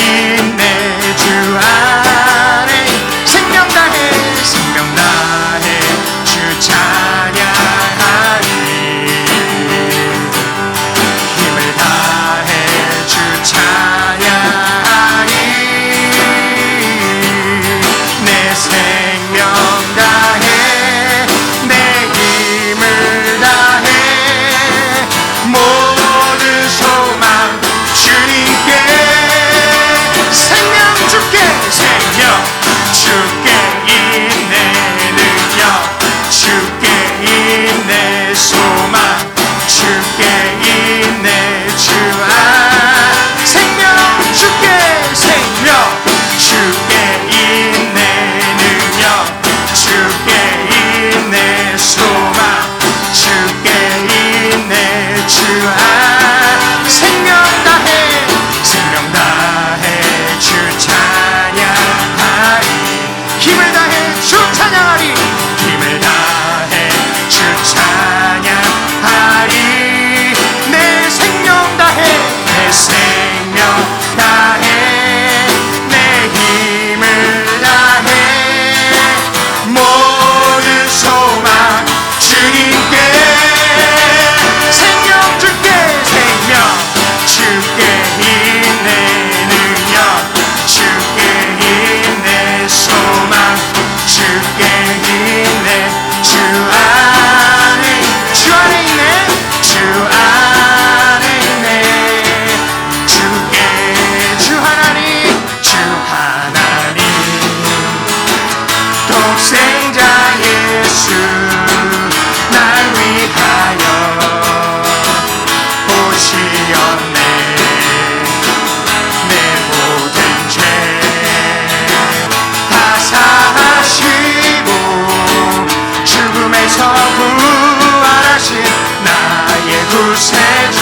있네 주 안에 생명 다해 생명 다해 주 찬양하리 힘을 다해 주 찬양하리 내 생명 다해 내 힘을 다해 모든 소망 주님께 생명 주께 생명 주께 있네 능력 주께 있네 소망 주께 있네 주아 생명 주께 생명 주께 있네 능력 주께 있네 소망 주께 있네 주아 생명 다해 생명 다해 주 찬양하리 힘을 다해 주 찬양하리 힘을 다해 주 찬양하리 내 생명 다해 내 생명 다해 내 힘을 다해 모든 소망 주님께 생명 주께 생명 주께 있네 능력 주께 있네 소망 주께 있네 주 안에 있네 주 안에 있네 주께 주 하나님 독생자 예수 날 위하여 오시었네 내 모든 죄 다 사하시고 죽음에서 부활하신 나의 구세주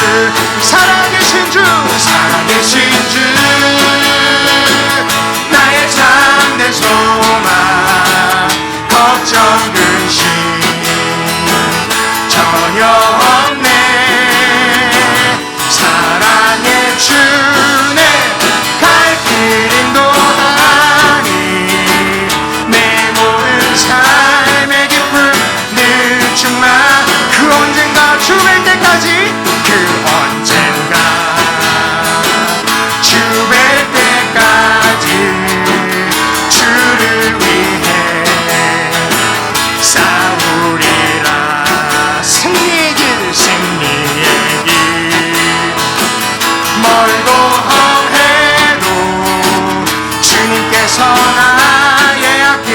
살아계신 주 나의 참된 소망 걱정 근심 전혀 없네 사랑의 주네 갈 길 인도하니 내 모든 삶의 기쁨 늘 충만 그 언젠가 죽을 때까지 그 언젠가 죽을 때까지 주를 위해 싸우리라 승리의 길 승리의 길 멀고 험해도 주님께서 나의 앞길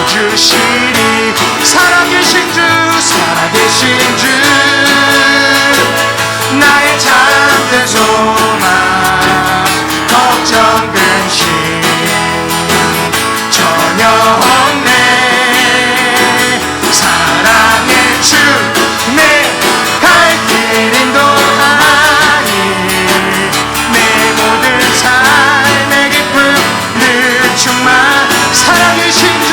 지켜주시리 살아계신 주 나의 참된 소망 걱정 근심 전혀 없네 사랑의 주 내 갈 길 인도하니 내 모든 삶의 기쁨 늘 충만 살아계신 주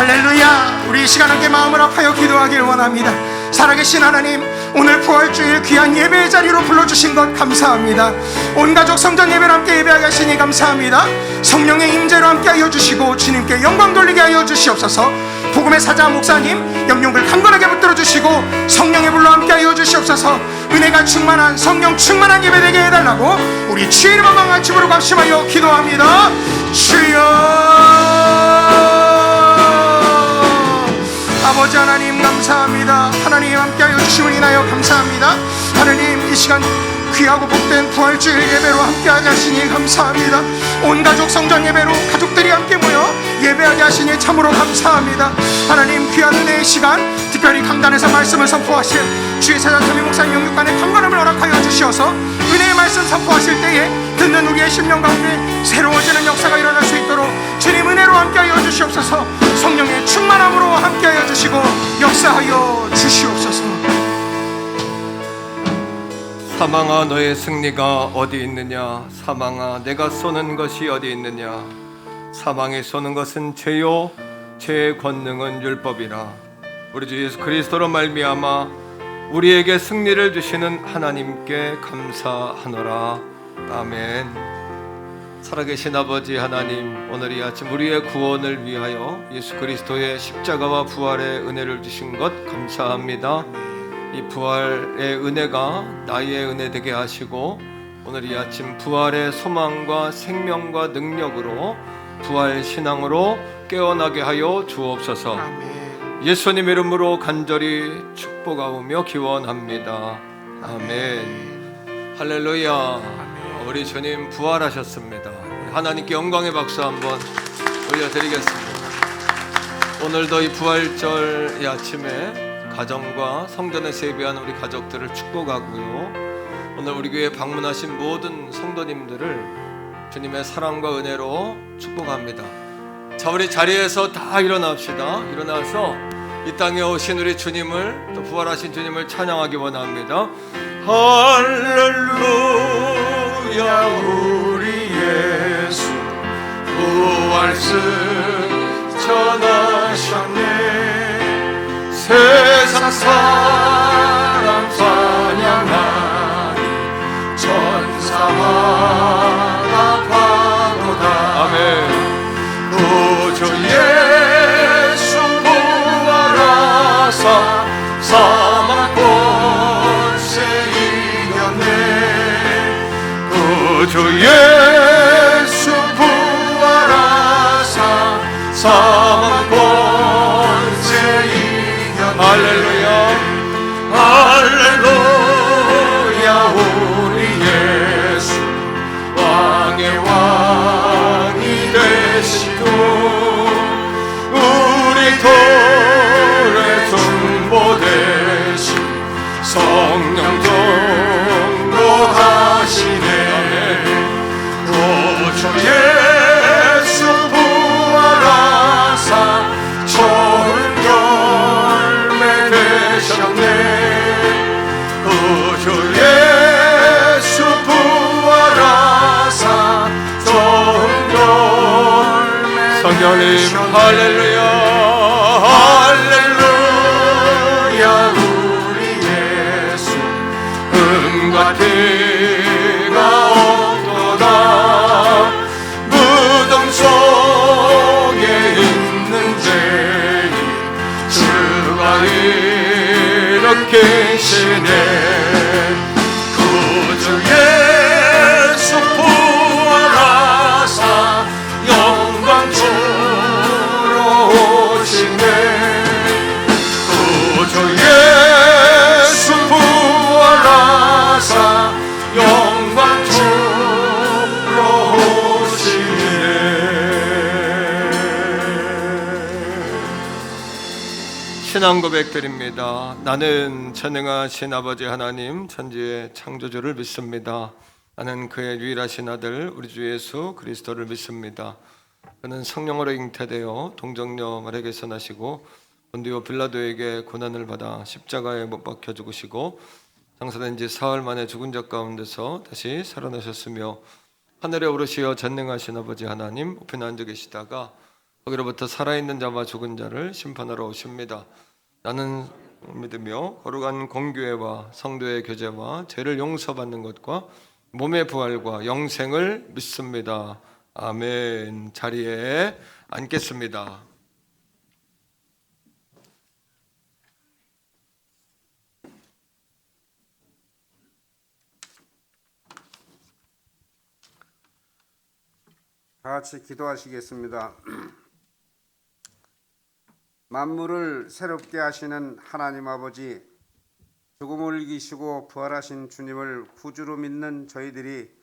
할렐루야. 우리 이 시간 함께 마음을 합하여 기도하길 원합니다. 살아계신 하나님, 오늘 부활주일 귀한 예배의 자리로 불러주신 것 감사합니다. 온 가족 성전 예배를 함께 예배하게 하시니 감사합니다. 성령의 임재로 함께 하여 주시고 주님께 영광 돌리게 하여 주시옵소서. 복음의 사자 목사님 영역을 강건하게 붙들어 주시고 성령의 불로 함께 하여 주시옵소서. 은혜가 충만한, 성령 충만한 예배 되게 해달라고 우리 주의 이름으로 같이 부르고 합심하여 기도합니다. 주여. 아버지 하나님 감사합니다. 하나님 함께하여 주심을 인하여 감사합니다. 하나님, 이 시간 귀하고 복된 부활주일 예배로 함께하게 하시니 감사합니다. 온 가족 성전 예배로 가족들이 함께 모여 예배하게 하시니 참으로 감사합니다. 하나님, 귀한 은혜의 시간, 특별히 강단에서 말씀을 선포하실 주의 사자 담임 목사님 영육간의 강건함을 허락하여 주시어서 은혜의 말씀 선포하실 때에 듣는 우리의 심령 가운데 새로워지는 역사가 일어날 수 있도록 주님 은혜로 함께하여 주시옵소서. 성령의 충만함으로 함께하여 주시고 역사하여 주시옵소서. 사망아, 너의 승리가 어디 있느냐? 사망아, 내가 쏘는 것이 어디 있느냐? 사망이 쏘는 것은 죄요, 죄의 권능은 율법이라. 우리 주 예수 그리스도로 말미암아 우리에게 승리를 주시는 하나님께 감사하노라. 아멘. 살아계신 아버지 하나님, 오늘 이 아침 우리의 구원을 위하여 예수 그리스도의 십자가와 부활의 은혜를 주신 것 감사합니다. 이 부활의 은혜가 나의 은혜 되게 하시고 오늘 이 아침 부활의 소망과 생명과 능력으로 부활 신앙으로 깨어나게 하여 주옵소서. 예수님 이름으로 간절히 축복하오며 기원합니다. 아멘. 할렐루야. 우리 주님 부활하셨습니다. 하나님께 영광의 박수 한번 올려드리겠습니다. 오늘도 이 부활절 이 아침에 가정과 성전에서 예배하는 우리 가족들을 축복하고요, 오늘 우리 교회에 방문하신 모든 성도님들을 주님의 사랑과 은혜로 축복합니다. 자, 우리 자리에서 다 일어납시다. 일어나서 이 땅에 오신 우리 주님을, 또 부활하신 주님을 찬양하기 원합니다. 할렐루야. 우리 예수 부활승 전하셨네. 세상 사람 찬양하니 천사마다 파도다. 아멘. 구주 예수 부활하사 사망 권세 이겼네. 구주 예수 부활하사 사망 권세 이겼네. 할렐루야. 할렐루야. 우리 예수 왕의 왕이 되시고 우리 돌의 중보 되신 성령 전도하시네. 구주 예수 부활하사 좋은 열매 되셨네. 구주 예수 부활하사 좋은 열매. 성령님 할렐루야. 할렐루야. 우리 예수 금과 티가 없도다. 무덤 속에 있는 죄인 주가 일으키시네. 구주 예수 부활하사 영광 주러 오시네. 구주 예수 부활하사 영광 주러 오시네. 신앙 고백드립니다. 나는 전능하신 아버지 하나님 천지의 창조주를 믿습니다. 나는 그의 유일하신 아들 우리 주 예수 그리스도를 믿습니다. 그는 성령으로 잉태되어 동정녀 마리아에게서 나시고 본디오 빌라도에게 고난을 받아 십자가에 못 박혀 죽으시고 장사된 지 사흘 만에 죽은 자 가운데서 다시 살아나셨으며 하늘에 오르시어 전능하신 아버지 하나님 우편에 앉아 계시다가 거기로부터 살아있는 자와 죽은 자를 심판하러 오십니다. 나는 믿으며 거룩한 공교회와 성도의 교제와 죄를 용서받는 것과 몸의 부활과 영생을 믿습니다. 아멘. 자리에 앉겠습니다. 다 같이 기도하시겠습니다. 만물을 새롭게 하시는 하나님 아버지, 죽음을 이기시고 부활하신 주님을 구주로 믿는 저희들이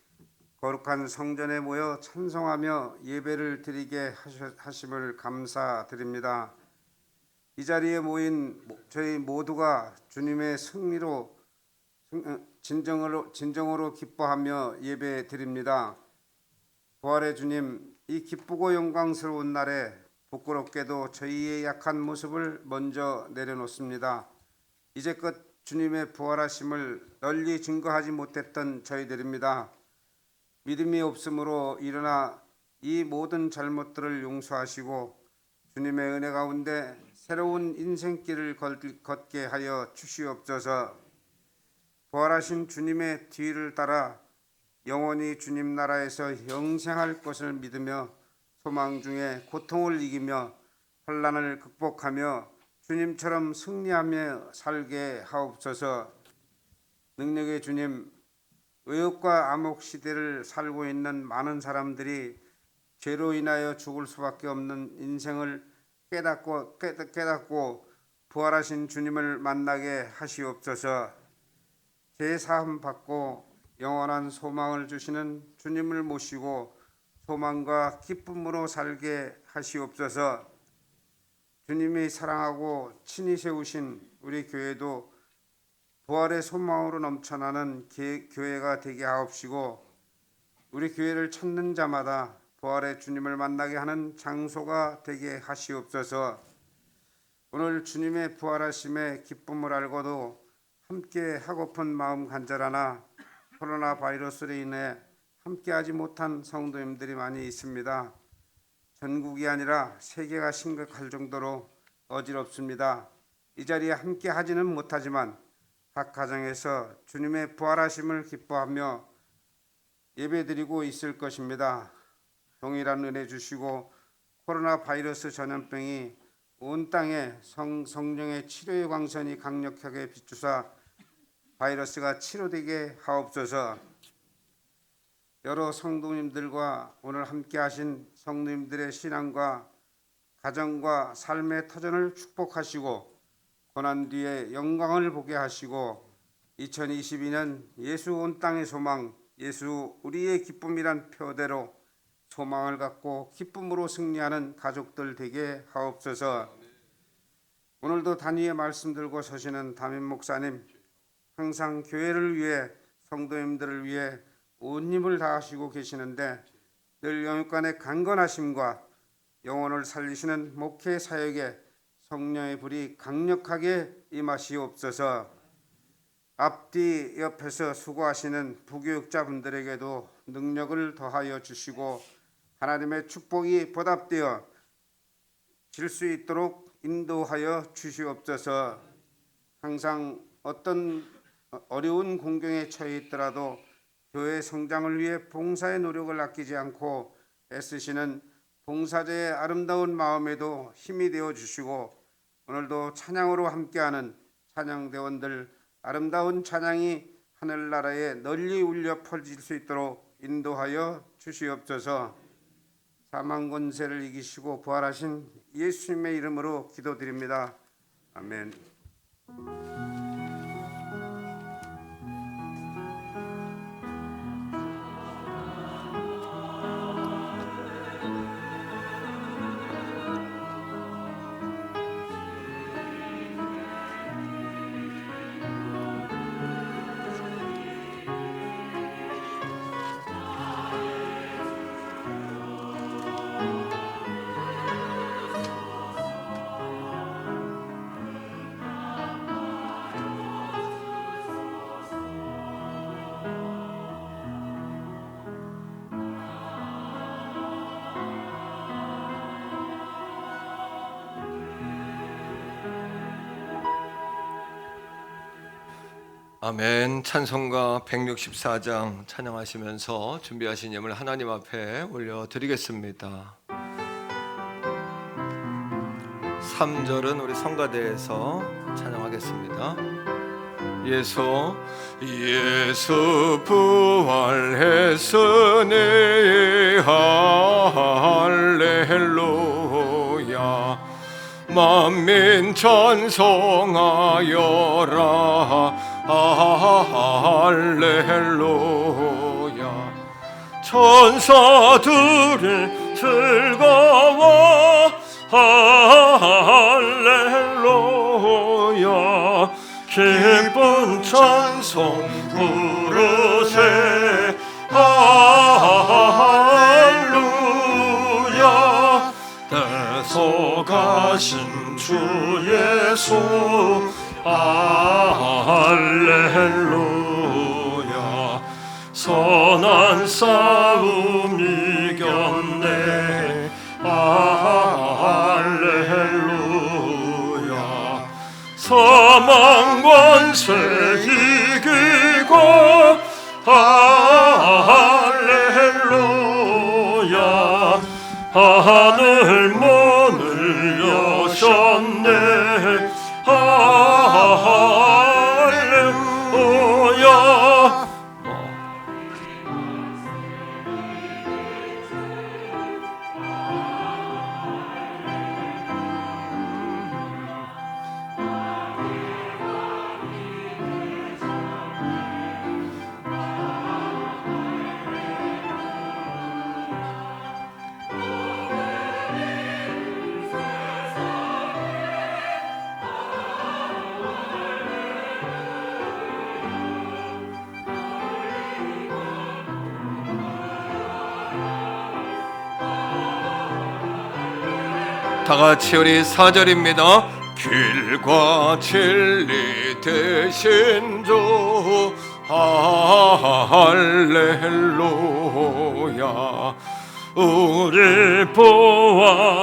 거룩한 성전에 모여 찬송하며 예배를 드리게 하심을 감사드립니다. 이 자리에 모인 저희 모두가 주님의 승리로 진정으로 기뻐하며 예배 드립니다. 부활의 주님, 이 기쁘고 영광스러운 날에 부끄럽게도 저희의 약한 모습을 먼저 내려놓습니다. 이제껏 주님의 부활하심을 널리 증거하지 못했던 저희들입니다. 믿음이 없으므로 일어나 이 모든 잘못들을 용서하시고 주님의 은혜 가운데 새로운 인생길을 걷게 하여 주시옵소서. 부활하신 주님의 뒤를 따라 영원히 주님 나라에서 영생할 것을 믿으며 소망 중에 고통을 이기며 환난을 극복하며 주님처럼 승리하며 살게 하옵소서. 능력의 주님, 의욕과 암흑 시대를 살고 있는 많은 사람들이 죄로 인하여 죽을 수밖에 없는 인생을 깨닫고 부활하신 주님을 만나게 하시옵소서. 죄 사함 받고 영원한 소망을 주시는 주님을 모시고 소망과 기쁨으로 살게 하시옵소서. 주님이 사랑하고 친히 세우신 우리 교회도 부활의 소망으로 넘쳐나는 교회가 되게 하옵시고 우리 교회를 찾는 자마다 부활의 주님을 만나게 하는 장소가 되게 하시옵소서. 오늘 주님의 부활하심의 기쁨을 알고도 함께 하고픈 마음 간절하나 코로나 바이러스로 인해 함께하지 못한 성도님들이 많이 있습니다. 전국이 아니라 세계가 심각할 정도로 어지럽습니다. 이 자리에 함께하지는 못하지만 각 가정에서 주님의 부활하심을 기뻐하며 예배드리고 있을 것입니다. 동일한 은혜 주시고 코로나 바이러스 전염병이 온 땅에 성령의 치료의 광선이 강력하게 비추사 바이러스가 치료되게 하옵소서. 여러 성도님들과 오늘 함께 하신 성도님들의 신앙과 가정과 삶의 터전을 축복하시고 고난 뒤에 영광을 보게 하시고 2022년 예수 온 땅의 소망, 예수 우리의 기쁨이란 표대로 소망을 갖고 기쁨으로 승리하는 가족들 되게 하옵소서. 오늘도 단위의 말씀 들고 서시는 담임 목사님, 항상 교회를 위해 성도님들을 위해 온 힘을 다하시고 계시는데 늘 영육간의 강건하심과 영혼을 살리시는 목회 사역에 성령의 불이 강력하게 임하시옵소서. 앞뒤 옆에서 수고하시는 부교육자분들에게도 능력을 더하여 주시고 하나님의 축복이 보답되어 질 수 있도록 인도하여 주시옵소서. 항상 어떤 어려운 공경에 처해 있더라도 교회 성장을 위해 봉사의 노력을 아끼지 않고 애쓰시는 봉사자의 아름다운 마음에도 힘이 되어 주시고 오늘도 찬양으로 함께하는 찬양대원들 아름다운 찬양이 하늘나라에 널리 울려 퍼질 수 있도록 인도하여 주시옵소서. 사망 권세를 이기시고 부활하신 예수님의 이름으로 기도드립니다. 아멘. 아멘. 찬송가 164장 찬양하시면서 준비하신 예물 하나님 앞에 올려드리겠습니다. 3절은 우리 성가대에서 찬양하겠습니다. 예수 부활했으니 할렐루야 만민 찬송하여라 할렐루야 천사들이 즐거워 할렐루야 기쁜 찬송 부르세 할렐루야 대속하신 주 예수 할렐루야 선한 싸움 이겼네 할렐루야 사망 권세 이기고 할렐루야 하늘 문을 여셨네 할렐루야 다 같이 우리 4절입니다. 길과 진리 되신 주 할렐루야 우리 부활하겠네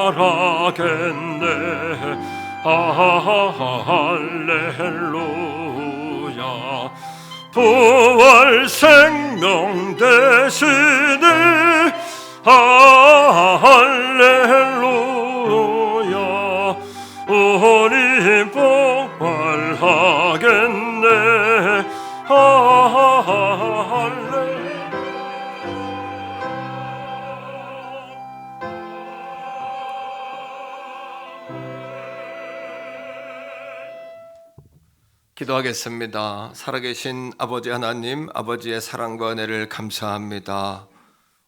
할렐루야 부활 생명 되시니 할렐루야 우리 부활하겠네 할렐루야 기도하겠습니다. 살아계신 아버지 하나님, 아버지의 사랑과 은혜를 감사합니다.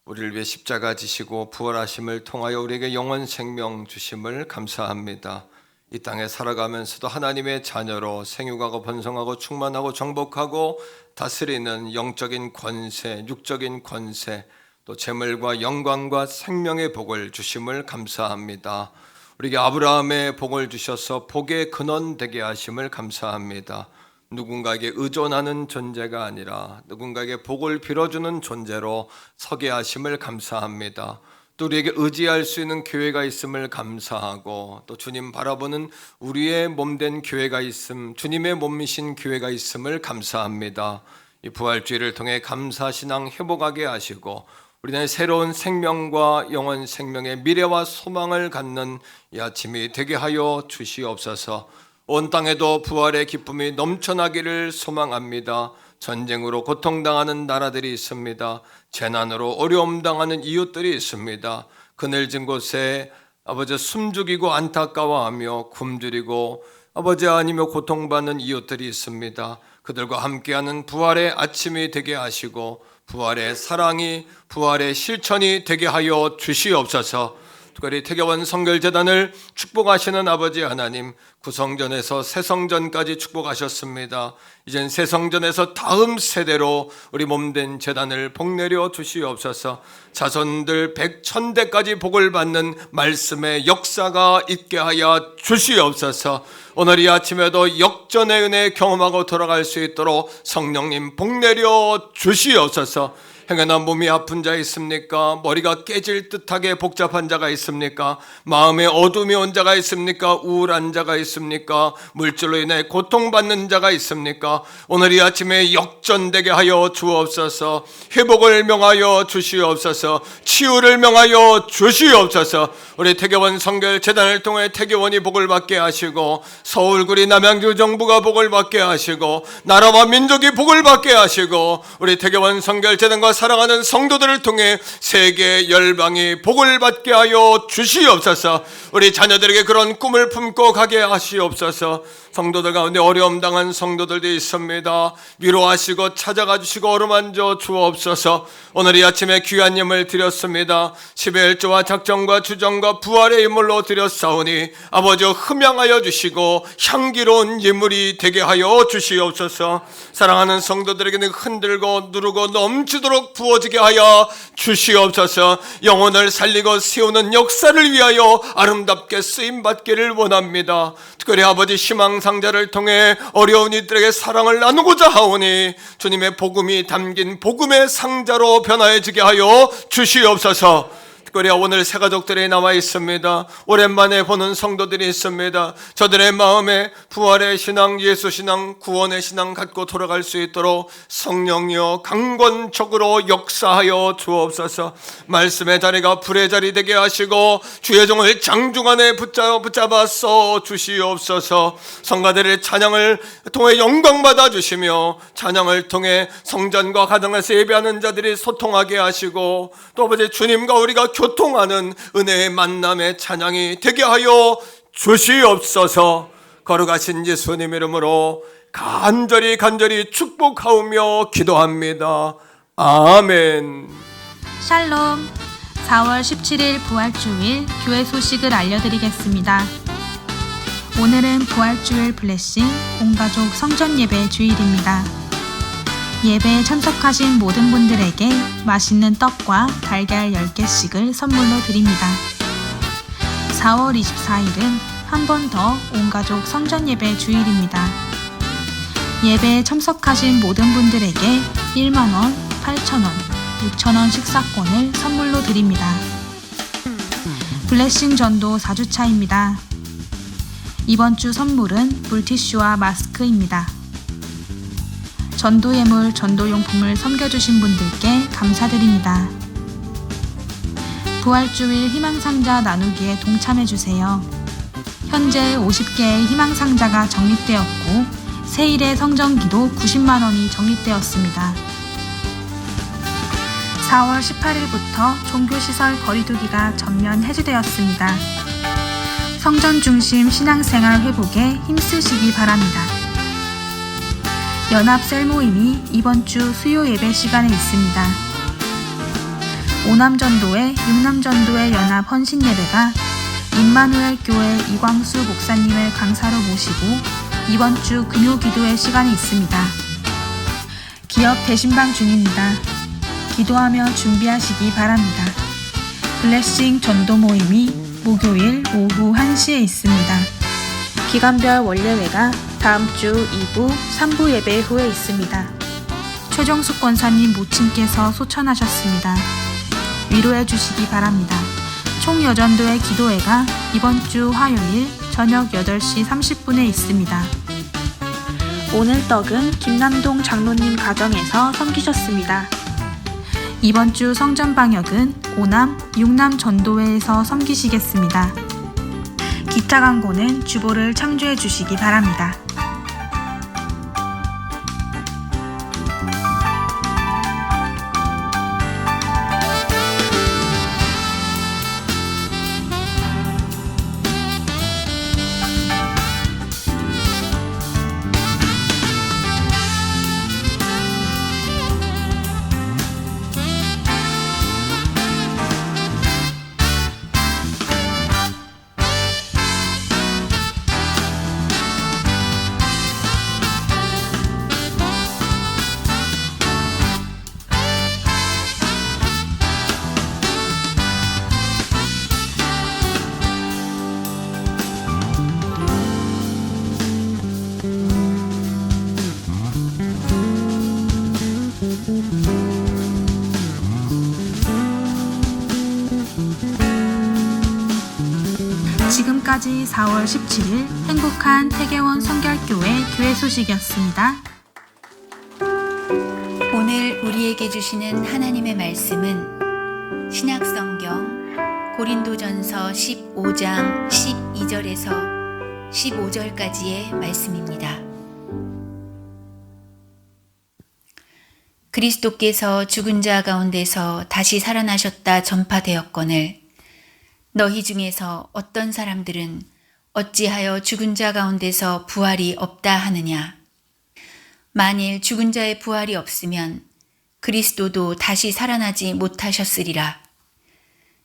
우리를 위해 십자가 지시고 부활하심을 통하여 우리에게 영원 생명 주심을 감사합니다. 이 땅에 살아가면서도 하나님의 자녀로 생육하고 번성하고 충만하고 정복하고 다스리는 영적인 권세, 육적인 권세, 또 재물과 영광과 생명의 복을 주심을 감사합니다. 우리에게 아브라함의 복을 주셔서 복의 근원 되게 하심을 감사합니다. 누군가에게 의존하는 존재가 아니라 누군가에게 복을 빌어주는 존재로 서게 하심을 감사합니다. 또 우리에게 의지할 수 있는 교회가 있음을 감사하고 또 주님 바라보는 우리의 몸된 교회가 있음, 주님의 몸이신 교회가 있음을 감사합니다. 이 부활주의를 통해 감사신앙 회복하게 하시고 우리는 새로운 생명과 영원 생명의 미래와 소망을 갖는 이 아침이 되게 하여 주시옵소서. 온 땅에도 부활의 기쁨이 넘쳐나기를 소망합니다. 전쟁으로 고통당하는 나라들이 있습니다. 재난으로 어려움 당하는 이웃들이 있습니다. 그늘진 곳에 아버지 숨죽이고 안타까워하며 굶주리고 아버지 아니며 고통받는 이웃들이 있습니다. 그들과 함께하는 부활의 아침이 되게 하시고 부활의 사랑이 부활의 실천이 되게 하여 주시옵소서. 특별히 태교원 성결재단을 축복하시는 아버지 하나님, 구성전에서 새성전까지 축복하셨습니다. 이젠 새성전에서 다음 세대로 우리 몸된 재단을 복내려 주시옵소서. 자손들 100,000대까지 복을 받는 말씀의 역사가 있게 하여 주시옵소서. 오늘 이 아침에도 역전의 은혜 경험하고 돌아갈 수 있도록 성령님 복내려 주시옵소서. 행여나 몸이 아픈 자 있습니까? 머리가 깨질 듯하게 복잡한 자가 있습니까? 마음에 어둠이 온 자가 있습니까? 우울한 자가 있습니까? 물질로 인해 고통받는 자가 있습니까? 오늘 이 아침에 역전되게 하여 주옵소서. 회복을 명하여 주시옵소서. 치유를 명하여 주시옵소서. 우리 태교원 성결 재단을 통해 태교원이 복을 받게 하시고, 서울구리 남양주 정부가 복을 받게 하시고, 나라와 민족이 복을 받게 하시고, 우리 태교원 성결 재단과 사랑하는 성도들을 통해 세계 열방이 복을 받게 하여 주시옵소서. 우리 자녀들에게 그런 꿈을 품고 가게 하시옵소서. 성도들 가운데 어려움 당한 성도들도 있습니다. 위로하시고 찾아가 주시고 어루만져 주옵소서. 오늘 이 아침에 귀한 예물 드렸습니다. 11조와 작정과 주정과 부활의 예물로 드렸사오니 아버지 흠양하여 주시고 향기로운 예물이 되게 하여 주시옵소서. 사랑하는 성도들에게는 흔들고 누르고 넘치도록 부어지게 하여 주시옵소서. 영혼을 살리고 세우는 역사를 위하여 아름답게 쓰임받기를 원합니다. 특별히 아버지 희망상자를 통해 어려운 이들에게 사랑을 나누고자 하오니 주님의 복음이 담긴 복음의 상자로 변화해지게 하여 주시옵소서. 특별히 오늘 새 가족들이 나와 있습니다. 오랜만에 보는 성도들이 있습니다. 저들의 마음에 부활의 신앙, 예수 신앙, 구원의 신앙 갖고 돌아갈 수 있도록 성령이여 강권적으로 역사하여 주옵소서. 말씀의 자리가 불의 자리 되게 하시고 주의 종을 장중 안에 붙잡아 써 주시옵소서. 성가들의 찬양을 통해 영광 받아 주시며 찬양을 통해 성전과 가정에서 예배하는 자들이 소통하게 하시고, 또 아버지 주님과 우리가 교통하는 은혜의 만남의 찬양이 되게 하여 주시옵소서. 거룩하신 예수님 이름으로 간절히 축복하오며 기도합니다. 아멘. 샬롬. 4월 17일 부활주일 교회 소식을 알려드리겠습니다. 오늘은 부활주일 블레싱 온가족 성전 예배 주일입니다. 예배에 참석하신 모든 분들에게 맛있는 떡과 달걀 10개씩을 선물로 드립니다. 4월 24일은 한 번 더 온가족 성전 예배 주일입니다. 예배에 참석하신 모든 분들에게 1만원, 8,000원, 6,000원 식사권을 선물로 드립니다. 블레싱 전도 4주차입니다. 이번 주 선물은 물티슈와 마스크입니다. 전도 예물, 전도용품을 섬겨주신 분들께 감사드립니다. 부활주일 희망상자 나누기에 동참해주세요. 현재 50개의 희망상자가 적립되었고 세일의 성전기도 90만원이 적립되었습니다. 4월 18일부터 종교시설 거리두기가 전면 해제되었습니다. 성전 중심 신앙생활 회복에 힘쓰시기 바랍니다. 연합 셀 모임이 이번 주 수요 예배 시간에 있습니다. 5남전도회, 6남전도회 연합 헌신 예배가 임마누엘 교회 이광수 목사님을 강사로 모시고 이번 주 금요 기도회 시간에 있습니다. 기업 대신방 중입니다. 기도하며 준비하시기 바랍니다. 블레싱 전도 모임이 목요일 오후 1시에 있습니다. 기간별 원례회가 다음 주 2부, 3부 예배 후에 있습니다. 최정숙 권사님 모친께서 소천하셨습니다. 위로해 주시기 바랍니다. 총여전도회 기도회가 이번 주 화요일 저녁 8시 30분에 있습니다. 오늘 떡은 김남동 장로님 가정에서 섬기셨습니다. 이번 주 성전 방역은 5남, 6남 전도회에서 섬기시겠습니다. 기타 광고는 주보를 참조해 주시기 바랍니다. 지금까지 4월 17일 행복한 태계원 성결교회 교회 소식이었습니다. 오늘 우리에게 주시는 하나님의 말씀은 신약성경 고린도전서 15장 12절에서 15절까지의 말씀입니다. 그리스도께서 죽은 자 가운데서 다시 살아나셨다 전파되었거늘 너희 중에서 어떤 사람들은 어찌하여 죽은 자 가운데서 부활이 없다 하느냐. 만일 죽은 자의 부활이 없으면 그리스도도 다시 살아나지 못하셨으리라.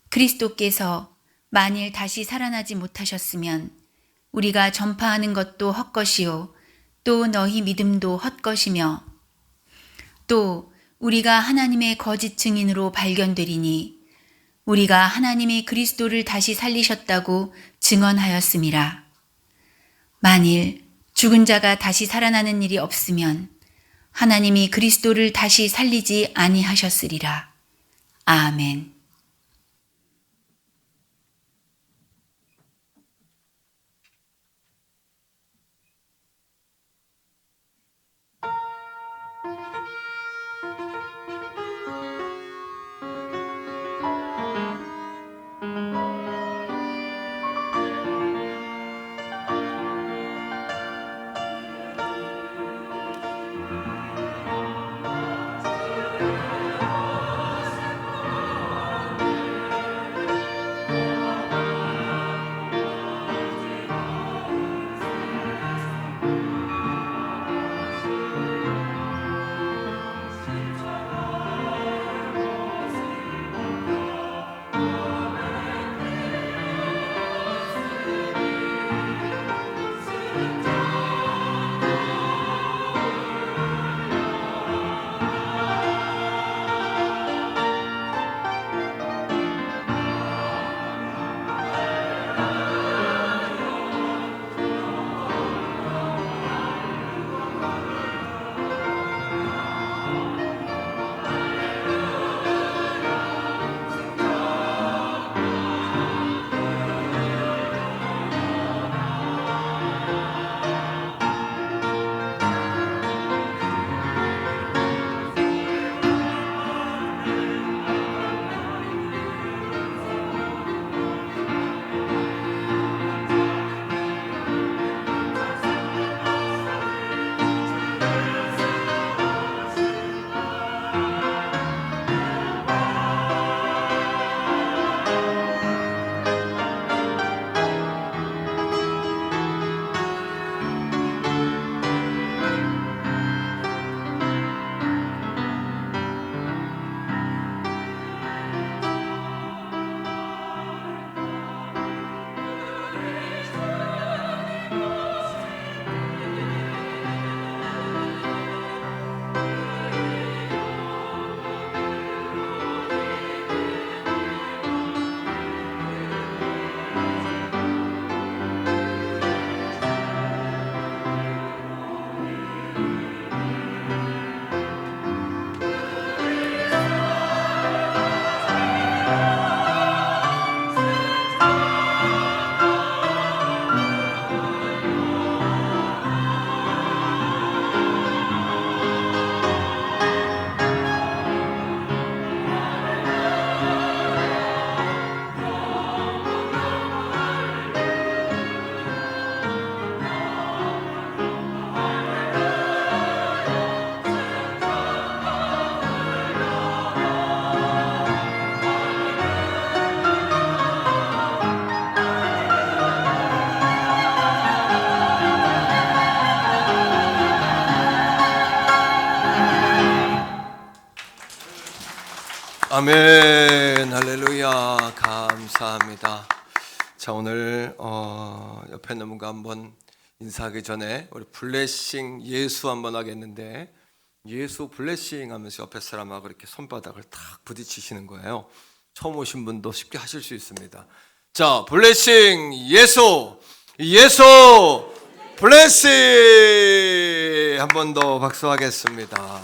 그리스도께서 만일 다시 살아나지 못하셨으면 우리가 전파하는 것도 헛것이요 또 너희 믿음도 헛것이며 또 우리가 하나님의 거짓 증인으로 발견되리니 우리가 하나님이 그리스도를 다시 살리셨다고 증언하였음이라. 만일 죽은 자가 다시 살아나는 일이 없으면 하나님이 그리스도를 다시 살리지 아니하셨으리라. 아멘. 아멘. 할렐루야. 감사합니다. 자, 오늘 옆에 있는 분과 한번 인사하기 전에 우리 블레싱 예수 한번 하겠는데, 예수 블레싱 하면서 옆에 사람하고 이렇게 손바닥을 탁 부딪히시는 거예요. 처음 오신 분도 쉽게 하실 수 있습니다. 자, 블레싱 예수, 예수 블레싱. 한 번 더 박수하겠습니다.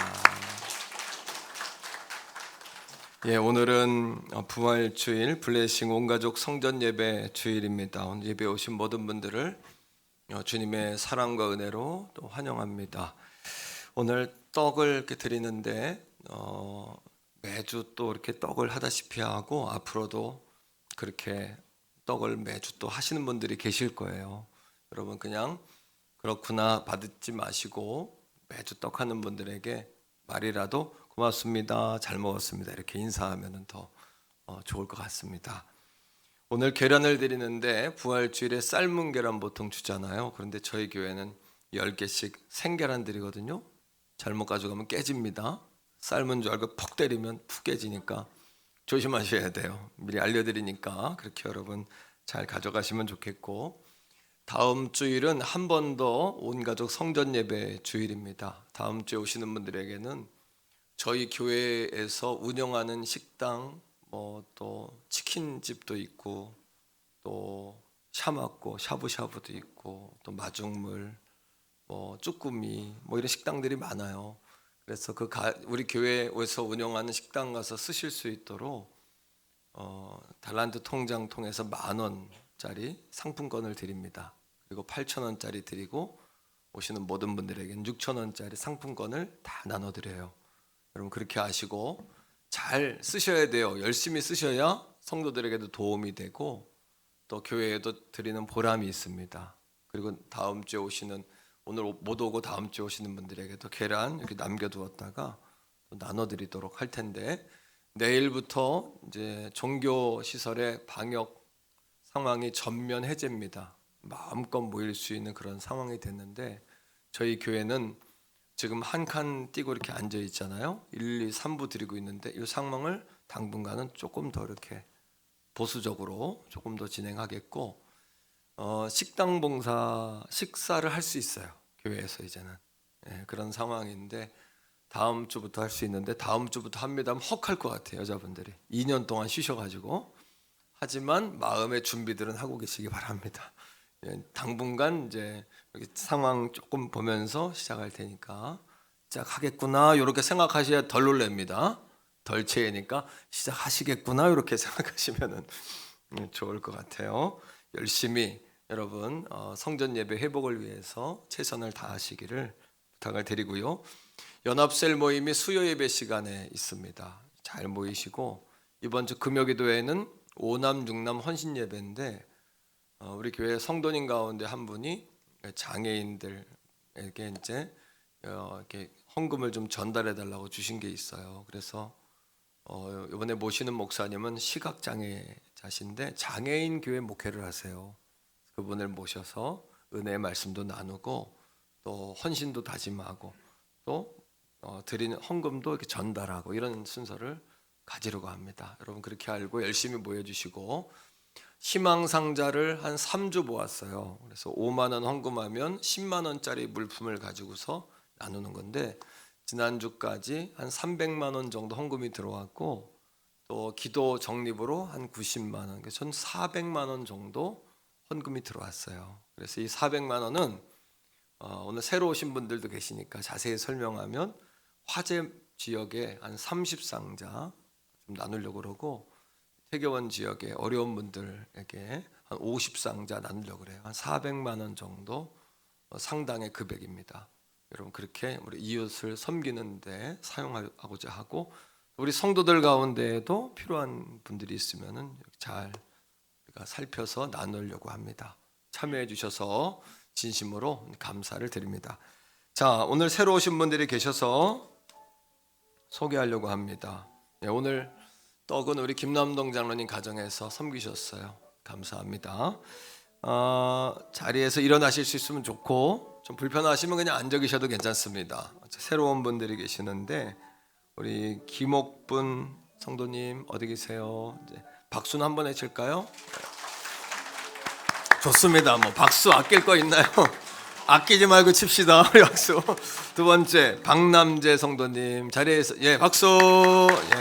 예, 오늘은 부활주일 블레싱 온가족 성전 예배 주일입니다. 오늘 예배 오신 모든 분들을 주님의 사랑과 은혜로 또 환영합니다. 오늘 떡을 이렇게 드리는데 매주 또 이렇게 떡을 하다시피 하고 앞으로도 그렇게 떡을 매주 또 하시는 분들이 계실 거예요. 여러분 그냥 그렇구나 받지 마시고 매주 떡 하는 분들에게 말이라도 고맙습니다, 잘 먹었습니다 이렇게 인사하면 더 좋을 것 같습니다. 오늘 계란을 드리는데 부활주일에 삶은 계란 보통 주잖아요. 그런데 저희 교회는 10개씩 생계란 드리거든요. 잘못 가져가면 깨집니다. 삶은 줄 알고 푹 때리면 푹 깨지니까 조심하셔야 돼요. 미리 알려드리니까 그렇게 여러분 잘 가져가시면 좋겠고, 다음 주일은 한 번 더 온가족 성전 예배 주일입니다. 다음 주에 오시는 분들에게는 저희 교회에서 운영하는 식당, 또 치킨집도 있고, 또 샤맞고 샤브샤브도 있고, 또 마중물, 쭈꾸미, 이런 식당들이 많아요. 그래서 우리 교회에서 운영하는 식당 가서 쓰실 수 있도록 달란트 통장 통해서 10,000원짜리 상품권을 드립니다. 그리고 8,000원짜리 드리고 오시는 모든 분들에게는 6,000원짜리 상품권을 다 나눠드려요. 여러분 그렇게 아시고 잘 쓰셔야 돼요. 열심히 쓰셔야 성도들에게도 도움이 되고 또 교회에도 드리는 보람이 있습니다. 그리고 다음 주에 오시는, 오늘 못 오고 다음 주에 오시는 분들에게도 계란 이렇게 남겨두었다가 또 나눠드리도록 할 텐데, 내일부터 이제 종교 시설의 방역 상황이 전면 해제입니다. 마음껏 모일 수 있는 그런 상황이 됐는데, 저희 교회는 지금 한 칸 띄고 이렇게 앉아 있잖아요. 1, 2, 3부 드리고 있는데 이 상황을 당분간은 조금 더 이렇게 보수적으로 조금 더 진행하겠고, 식당 봉사 식사를 할 수 있어요. 교회에서 이제는 그런 상황인데 다음 주부터 할 수 있는데, 다음 주부터 합니다 하면 헉할 것 같아요. 여자분들이 2년 동안 쉬셔가지고. 하지만 마음의 준비들은 하고 계시기 바랍니다. 당분간 이제 여기 상황 조금 보면서 시작할 테니까 시작하겠구나 이렇게 생각하셔야 덜 놀랍니다. 덜 체니까 시작하시겠구나 이렇게 생각하시면 좋을 것 같아요. 열심히 여러분 성전 예배 회복을 위해서 최선을 다하시기를 부탁을 드리고요. 연합셀 모임이 수요 예배 시간에 있습니다. 잘 모이시고, 이번 주 금요기도에는 5남 6남 헌신 예배인데 우리 교회 성도님 가운데 한 분이 장애인들에게 이제 이렇게 헌금을 좀 전달해 달라고 주신 게 있어요. 그래서 이번에 모시는 목사님은 시각 장애자신데 장애인 교회 목회를 하세요. 그분을 모셔서 은혜의 말씀도 나누고 또 헌신도 다짐하고 또 드리는 헌금도 이렇게 전달하고 이런 순서를 가지려고 합니다. 여러분 그렇게 알고 열심히 모여주시고, 희망상자를 한 3주 모았어요. 그래서 5만 원 헌금하면 10만 원짜리 물품을 가지고서 나누는 건데, 지난주까지 한 300만 원 정도 헌금이 들어왔고, 또 기도 적립으로 한 90만 원, 전 400만 원 정도 헌금이 들어왔어요. 그래서 이 400만 원은 오늘 새로 오신 분들도 계시니까 자세히 설명하면 화재 지역에 한 30상자 좀 나누려고 그러고, 태교원 지역의 어려운 분들에게 한 50상자 나누려고 그래요. 한 400만 원 정도 상당의 금액입니다. 여러분 그렇게 우리 이웃을 섬기는 데 사용하고자 하고, 우리 성도들 가운데에도 필요한 분들이 있으면은 잘 우리가 살펴서 나누려고 합니다. 참여해 주셔서 진심으로 감사를 드립니다. 자, 오늘 새로 오신 분들이 계셔서 소개하려고 합니다. 오늘 떡은 우리 김남동 장로님 가정에서 섬기셨어요. 감사합니다. 자리에서 일어나실 수 있으면 좋고, 좀 불편하시면 그냥 앉아 계셔도 괜찮습니다. 새로운 분들이 계시는데 우리 김옥분 성도님 어디 계세요? 이제 박수는 한번 해칠까요? 좋습니다. 박수 아낄 거 있나요? 아끼지 말고 칩시다. 우리 박수. 두 번째 박남재 성도님 자리에서 박수.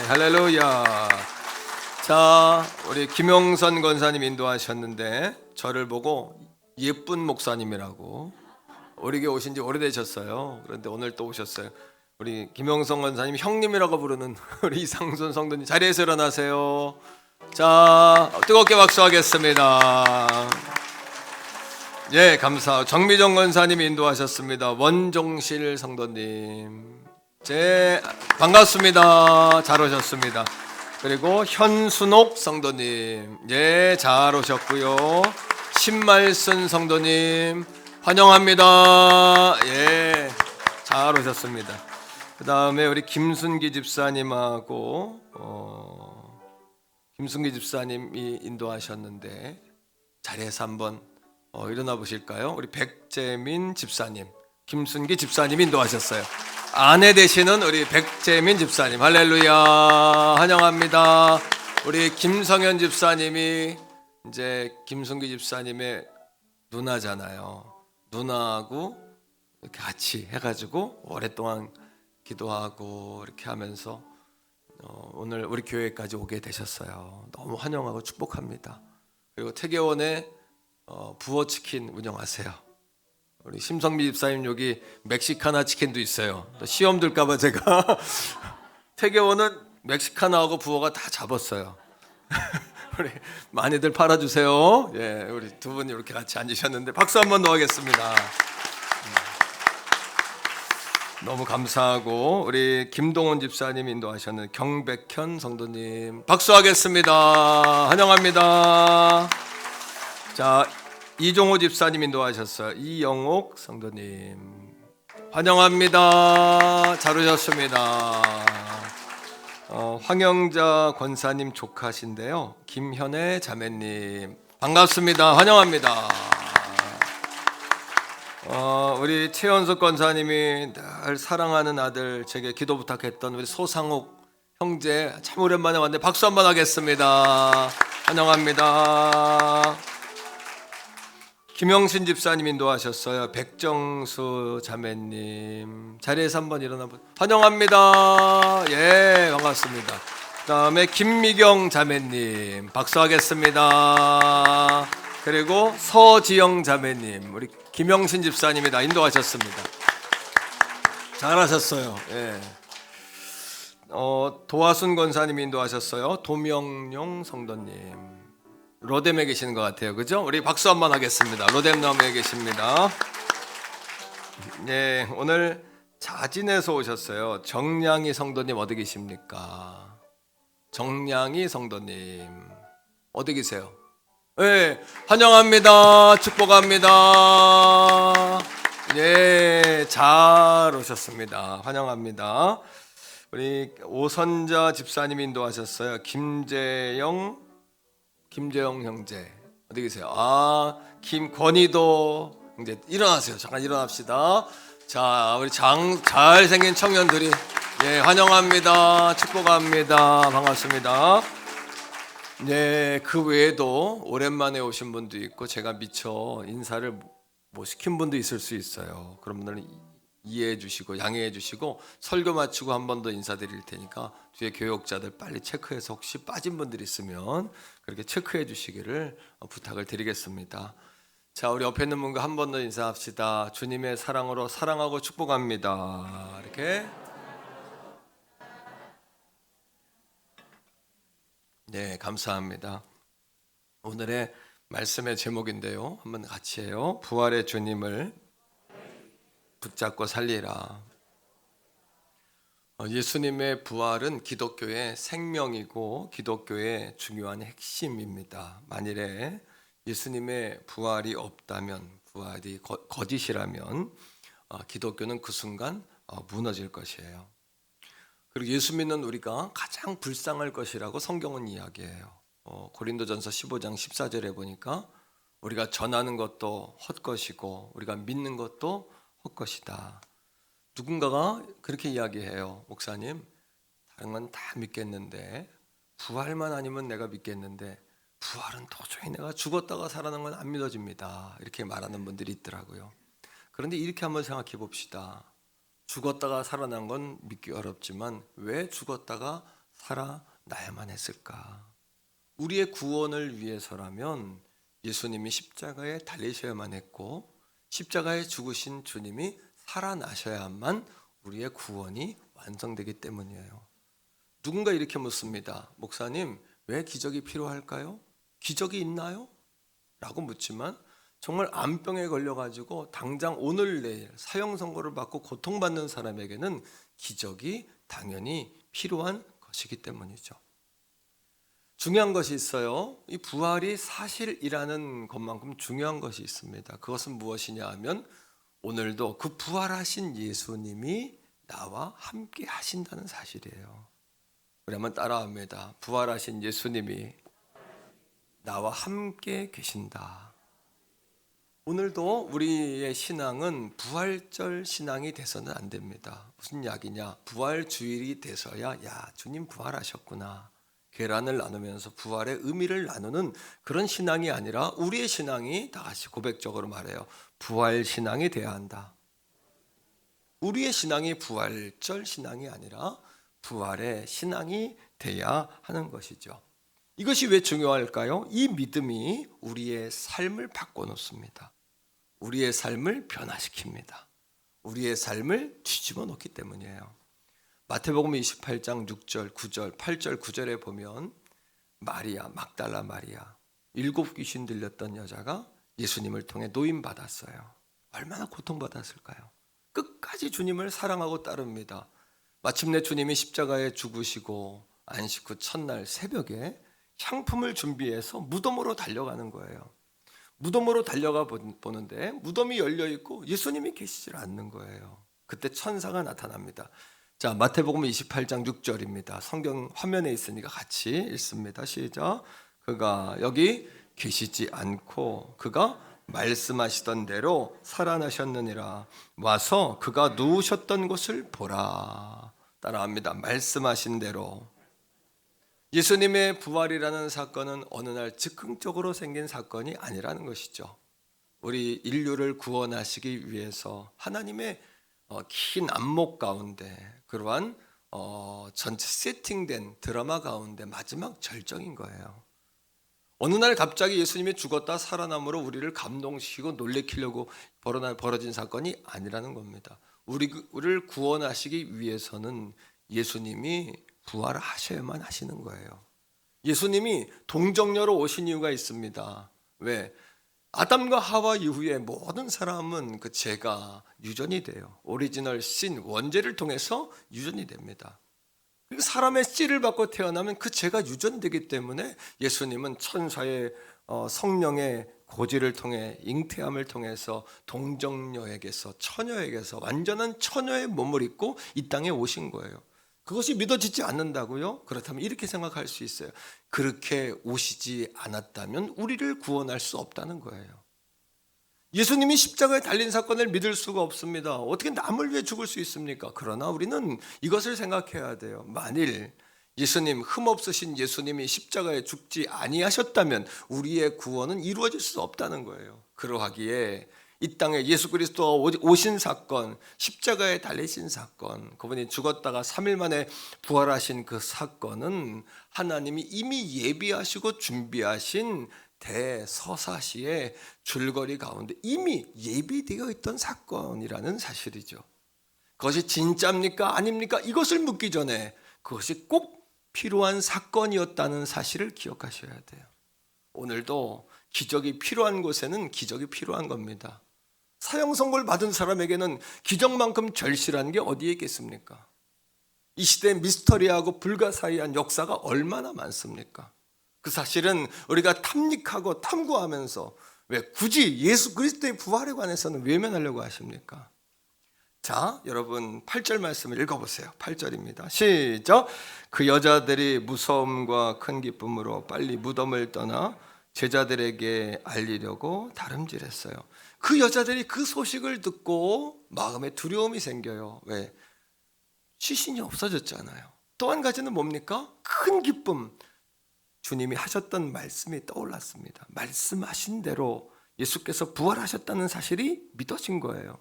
할렐루야. 자, 우리 김용선 권사님 인도하셨는데 저를 보고 예쁜 목사님이라고, 우리 교회 오신 지 오래되셨어요. 그런데 오늘 또 오셨어요. 우리 김영성 권사님 형님이라고 부르는 우리 이상순 성도님 자리에서 일어나세요. 자, 뜨겁게 박수하겠습니다. 예, 감사. 정미정 권사님이 인도하셨습니다. 원종실 성도님, 반갑습니다. 잘 오셨습니다. 그리고 현순옥 성도님, 예, 잘 오셨고요. 신말순 성도님, 환영합니다. 예, 잘 오셨습니다. 그 다음에 우리 김순기 집사님하고 김순기 집사님이 인도하셨는데 자리에서 한번 일어나 보실까요? 우리 백재민 집사님, 김순기 집사님이 인도하셨어요. 아내 되시는 우리 백재민 집사님, 할렐루야, 환영합니다. 우리 김성현 집사님이 이제 김순기 집사님의 누나잖아요. 누나하고 이렇게 같이 해가지고 오랫동안 기도하고 이렇게 하면서 오늘 우리 교회까지 오게 되셨어요. 너무 환영하고 축복합니다. 그리고 태계원에 부어치킨 운영하세요. 우리 심성미 집사님 여기 멕시카나 치킨도 있어요. 또 시험 들까봐 제가 태계원은 멕시카나하고 부어가 다 잡았어요. 우리 많이들 팔아주세요. 예, 우리 두 분이 이렇게 같이 앉으셨는데 박수 한번 더 하겠습니다. 너무 감사하고 우리 김동원 집사님 인도하셨는 경백현 성도님 박수하겠습니다. 환영합니다. 자, 이종호 집사님 인도하셨어요. 이영옥 성도님 환영합니다. 잘 오셨습니다. 황영자 권사님 조카신데요. 김현애 자매님 반갑습니다. 환영합니다. 우리 최연석 권사님이 늘 사랑하는 아들 제게 기도 부탁했던 우리 소상욱 형제 참 오랜만에 왔는데 박수 한번 하겠습니다. 환영합니다. 김영신 집사님 인도하셨어요. 백정수 자매님 자리에서 한번 일어나 보세요. 환영합니다. 예, 반갑습니다. 그 다음에 김미경 자매님 박수하겠습니다. 그리고 서지영 자매님, 우리 김영신 집사님이 다 인도하셨습니다. 잘하셨어요. 예. 도화순 권사님이 인도하셨어요. 도명용 성도님. 로뎀에 계시는 것 같아요. 그죠? 우리 박수 한번 하겠습니다. 로뎀 나무에 계십니다. 네, 오늘 자진에서 오셨어요. 정량이 성도님 어디 계십니까? 정량이 성도님 어디 계세요? 네, 환영합니다. 축복합니다. 네, 잘 오셨습니다. 환영합니다. 우리 오선자 집사님 인도하셨어요. 김재영 형제 어디 계세요? 김권희도 형제 일어나세요. 잠깐 일어납시다. 자, 우리 잘생긴 청년들이 예, 환영합니다. 축복합니다. 반갑습니다. 네, 그 외에도 오랜만에 오신 분도 있고 제가 미처 인사를 못 시킨 분도 있을 수 있어요. 그런 분들은 이해해 주시고 양해해 주시고 설교 마치고 한 번 더 인사드릴 테니까 뒤에 교역자들 빨리 체크해서 혹시 빠진 분들 있으면 그렇게 체크해 주시기를 부탁을 드리겠습니다. 자, 우리 옆에 있는 분과 한 번 더 인사합시다. 주님의 사랑으로 사랑하고 축복합니다. 이렇게. 네, 감사합니다. 오늘의 말씀의 제목인데요. 한번 같이 해요. 부활의 주님을 붙잡고 살리라. 예수님의 부활은 기독교의 생명이고 기독교의 중요한 핵심입니다. 만일에 예수님의 부활이 없다면, 부활이 거짓이라면 기독교는 그 순간 무너질 것이에요. 그리고 예수 믿는 우리가 가장 불쌍할 것이라고 성경은 이야기해요. 고린도전서 15장 14절에 보니까 우리가 전하는 것도 헛것이고 우리가 믿는 것도 헛것이다. 누군가가 그렇게 이야기해요. 목사님, 다른 건 다 믿겠는데 부활만 아니면 내가 믿겠는데 부활은 도저히 내가 죽었다가 살아난 건 안 믿어집니다. 이렇게 말하는 분들이 있더라고요. 그런데 이렇게 한번 생각해 봅시다. 죽었다가 살아난 건 믿기 어렵지만 왜 죽었다가 살아나야만 했을까? 우리의 구원을 위해서라면 예수님이 십자가에 달리셔야만 했고 십자가에 죽으신 주님이 살아나셔야만 우리의 구원이 완성되기 때문이에요. 누군가 이렇게 묻습니다. 목사님, 왜 기적이 필요할까요? 기적이 있나요? 라고 묻지만 정말 암병에 걸려가지고 당장 오늘 내일 사형 선고를 받고 고통받는 사람에게는 기적이 당연히 필요한 것이기 때문이죠. 중요한 것이 있어요. 이 부활이 사실이라는 것만큼 중요한 것이 있습니다. 그것은 무엇이냐 하면 오늘도 그 부활하신 예수님이 나와 함께 하신다는 사실이에요. 우리 한번 따라합니다. 부활하신 예수님이 나와 함께 계신다. 오늘도 우리의 신앙은 부활절 신앙이 돼서는 안 됩니다. 무슨 이야기냐? 부활 주일이 돼서야 야 주님 부활하셨구나. 계란을 나누면서 부활의 의미를 나누는 그런 신앙이 아니라 우리의 신앙이 다 같이 고백적으로 말해요. 부활 신앙이 돼야 한다. 우리의 신앙이 부활절 신앙이 아니라 부활의 신앙이 돼야 하는 것이죠. 이것이 왜 중요할까요? 이 믿음이 우리의 삶을 바꿔놓습니다. 우리의 삶을 변화시킵니다. 우리의 삶을 뒤집어 놓기 때문이에요. 마태복음 28장 6절, 9절, 8절, 9절에 보면 마리아, 막달라 마리아, 7 귀신 들렸던 여자가 예수님을 통해 노임받았어요. 얼마나 고통받았을까요? 끝까지 주님을 사랑하고 따릅니다. 마침내 주님이 십자가에 죽으시고 안식 후 첫날 새벽에 향품을 준비해서 무덤으로 달려가는 거예요. 무덤으로 달려가 보는데 무덤이 열려 있고 예수님이 계시질 않는 거예요. 그때 천사가 나타납니다. 자, 마태복음 28장 6절입니다. 성경 화면에 있으니까 같이 읽습니다. 시작. 그가 여기 계시지 않고 그가 말씀하시던 대로 살아나셨느니라. 와서 그가 누우셨던 곳을 보라. 따라합니다. 말씀하신 대로. 예수님의 부활이라는 사건은 어느 날 즉흥적으로 생긴 사건이 아니라는 것이죠. 우리 인류를 구원하시기 위해서 하나님의 긴 안목 가운데 그러한 전체 세팅된 드라마 가운데 마지막 절정인 거예요. 어느 날 갑자기 예수님이 죽었다 살아남으로 우리를 감동시키고 놀래키려고 벌어진 사건이 아니라는 겁니다. 우리를 구원하시기 위해서는 예수님이 부활하셔야만 하시는 거예요. 예수님이 동정녀로 오신 이유가 있습니다. 왜? 아담과 하와 이후에 모든 사람은 그 죄가 유전이 돼요. 오리지널 신, 원죄를 통해서 유전이 됩니다. 사람의 씨를 받고 태어나면 그 죄가 유전되기 때문에 예수님은 천사의 성령의 고지를 통해 잉태함을 통해서 동정녀에게서 처녀에게서 완전한 처녀의 몸을 입고 이 땅에 오신 거예요. 그것이 믿어지지 않는다고요? 그렇다면 이렇게 생각할 수 있어요. 그렇게 오시지 않았다면 우리를 구원할 수 없다는 거예요. 예수님이 십자가에 달린 사건을 믿을 수가 없습니다. 어떻게 남을 위해 죽을 수 있습니까? 그러나 우리는 이것을 생각해야 돼요. 만일 예수님, 흠없으신 예수님이 십자가에 죽지 아니하셨다면 우리의 구원은 이루어질 수 없다는 거예요. 그러하기에 이 땅에 예수 그리스도가 오신 사건, 십자가에 달리신 사건, 그분이 죽었다가 3일 만에 부활하신 그 사건은 하나님이 이미 예비하시고 준비하신 대서사시의 줄거리 가운데 이미 예비되어 있던 사건이라는 사실이죠. 그것이 진짜입니까? 아닙니까? 이것을 묻기 전에 그것이 꼭 필요한 사건이었다는 사실을 기억하셔야 돼요. 오늘도 기적이 필요한 곳에는 기적이 필요한 겁니다. 사형 선고를 받은 사람에게는 기적만큼 절실한 게 어디에 있겠습니까? 이 시대의 미스터리하고 불가사의한 역사가 얼마나 많습니까? 그 사실은 우리가 탐닉하고 탐구하면서 왜 굳이 예수 그리스도의 부활에 관해서는 외면하려고 하십니까? 자, 여러분 8절 말씀을 읽어보세요. 8절입니다. 시작. 그 여자들이 무서움과 큰 기쁨으로 빨리 무덤을 떠나 제자들에게 알리려고 다름질했어요. 그 여자들이 그 소식을 듣고 마음에 두려움이 생겨요. 왜? 시신이 없어졌잖아요. 또 한 가지는 뭡니까? 큰 기쁨. 주님이 하셨던 말씀이 떠올랐습니다. 말씀하신 대로 예수께서 부활하셨다는 사실이 믿어진 거예요.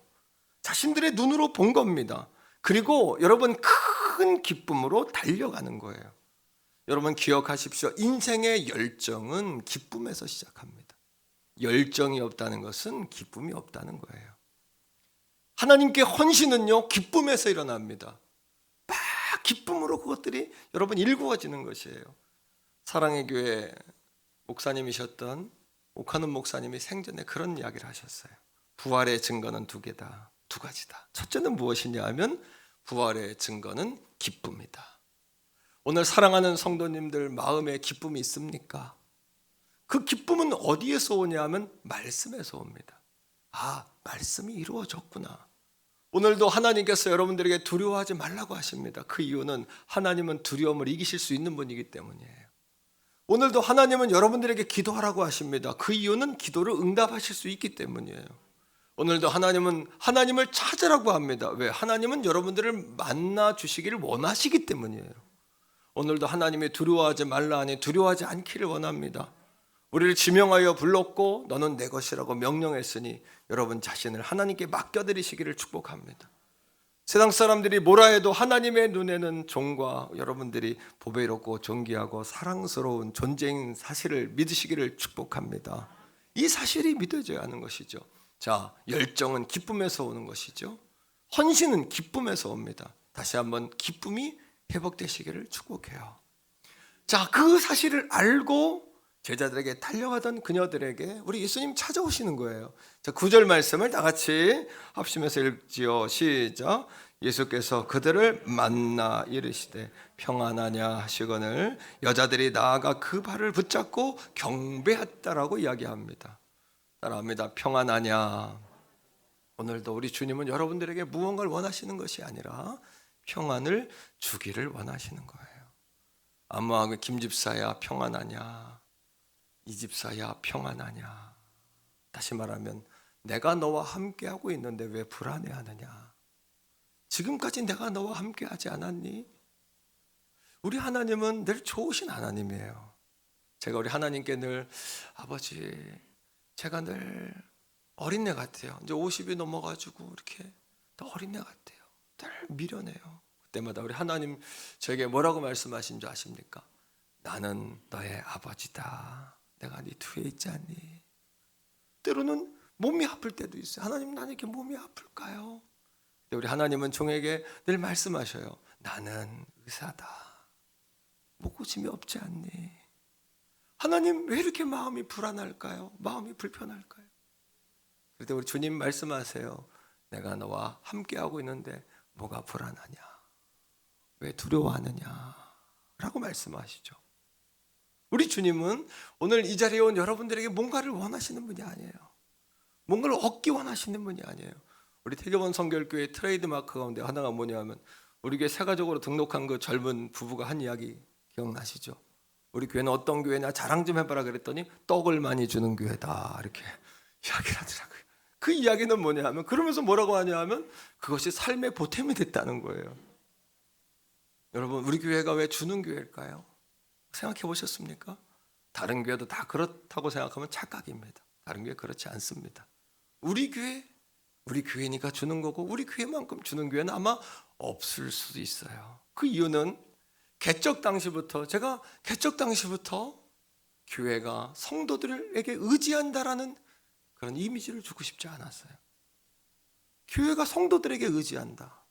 자신들의 눈으로 본 겁니다. 그리고 여러분 큰 기쁨으로 달려가는 거예요. 여러분 기억하십시오. 인생의 열정은 기쁨에서 시작합니다. 열정이 없다는 것은 기쁨이 없다는 거예요. 하나님께 헌신은요, 기쁨에서 일어납니다. 막 기쁨으로 그것들이 여러분 일구어지는 것이에요. 사랑의 교회 목사님이셨던 오카는 목사님이 생전에 그런 이야기를 하셨어요. 부활의 증거는 두 가지다. 첫째는 무엇이냐 하면 부활의 증거는 기쁨이다. 오늘 사랑하는 성도님들 마음에 기쁨이 있습니까? 그 기쁨은 어디에서 오냐 하면 말씀에서 옵니다. 아, 말씀이 이루어졌구나. 오늘도 하나님께서 여러분들에게 두려워하지 말라고 하십니다. 그 이유는 하나님은 두려움을 이기실 수 있는 분이기 때문이에요. 오늘도 하나님은 여러분들에게 기도하라고 하십니다. 그 이유는 기도를 응답하실 수 있기 때문이에요. 오늘도 하나님은 하나님을 찾으라고 합니다. 왜? 하나님은 여러분들을 만나 주시기를 원하시기 때문이에요. 오늘도 하나님이 두려워하지 말라 하니 두려워하지 않기를 원합니다. 우리를 지명하여 불렀고 너는 내 것이라고 명령했으니 여러분 자신을 하나님께 맡겨드리시기를 축복합니다. 세상 사람들이 뭐라 해도 하나님의 눈에는 종과 여러분들이 보배롭고 존귀하고 사랑스러운 존재인 사실을 믿으시기를 축복합니다. 이 사실이 믿어져야 하는 것이죠. 자, 열정은 기쁨에서 오는 것이죠. 헌신은 기쁨에서 옵니다. 다시 한번 기쁨이 회복되시기를 축복해요. 자, 그 사실을 알고 제자들에게 달려가던 그녀들에게 우리 예수님 찾아오시는 거예요. 자, 9절 말씀을 다 같이 합심해서 읽지요. 시작. 예수께서 그들을 만나 이르시되 평안하냐 하시거늘 여자들이 나아가 그 발을 붙잡고 경배했다라고 이야기합니다. 따라합니다. 평안하냐. 오늘도 우리 주님은 여러분들에게 무언가를 원하시는 것이 아니라 평안을 주기를 원하시는 거예요. 아무하고 김집사야 평안하냐, 이 집사야 평안하냐. 다시 말하면 내가 너와 함께하고 있는데 왜 불안해하느냐. 지금까지 내가 너와 함께하지 않았니? 우리 하나님은 늘 좋으신 하나님이에요. 제가 우리 하나님께 늘 아버지 제가 늘 어린애 같아요. 이제 50이 넘어가지고 이렇게 또 어린애 같아요. 늘 미련해요. 그때마다 우리 하나님 저에게 뭐라고 말씀하신 줄 아십니까? 나는 너의 아버지다. 내가 네 뒤에 있지 않니? 때로는 몸이 아플 때도 있어요. 하나님 나는 이렇게 몸이 아플까요? 근데 우리 하나님은 종에게 늘 말씀하셔요. 나는 의사다. 못 고침이 없지 않니? 하나님 왜 이렇게 마음이 불안할까요? 마음이 불편할까요? 그럴 때 우리 주님 말씀하세요. 내가 너와 함께하고 있는데 뭐가 불안하냐? 왜 두려워하느냐? 라고 말씀하시죠. 우리 주님은 오늘 이 자리에 온 여러분들에게 뭔가를 원하시는 분이 아니에요. 뭔가를 얻기 원하시는 분이 아니에요. 우리 태교원 성결교회 트레이드마크 가운데 하나가 뭐냐면 우리 교회 새가족으로 등록한 그 젊은 부부가 한 이야기 기억나시죠? 우리 교회는 어떤 교회냐 자랑 좀 해봐라 그랬더니 떡을 많이 주는 교회다 이렇게 이야기를 하더라고요. 그 이야기는 뭐냐 하면 그러면서 뭐라고 하냐 하면 그것이 삶의 보탬이 됐다는 거예요. 여러분 우리 교회가 왜 주는 교회일까요? 생각해 보셨습니까? 다른 교회도 다 그렇다고 생각하면 착각입니다. 다른 교회 그렇지 않습니다. 우리 교회니까 주는 거고 우리 교회만큼 주는 교회는 아마 없을 수도 있어요. 그 이유는 개척 당시부터 제가 개척 당시부터 교회가 성도들에게 의지한다라는 그런 이미지를 주고 싶지 않았어요. 교회가 성도들에게 의지한다.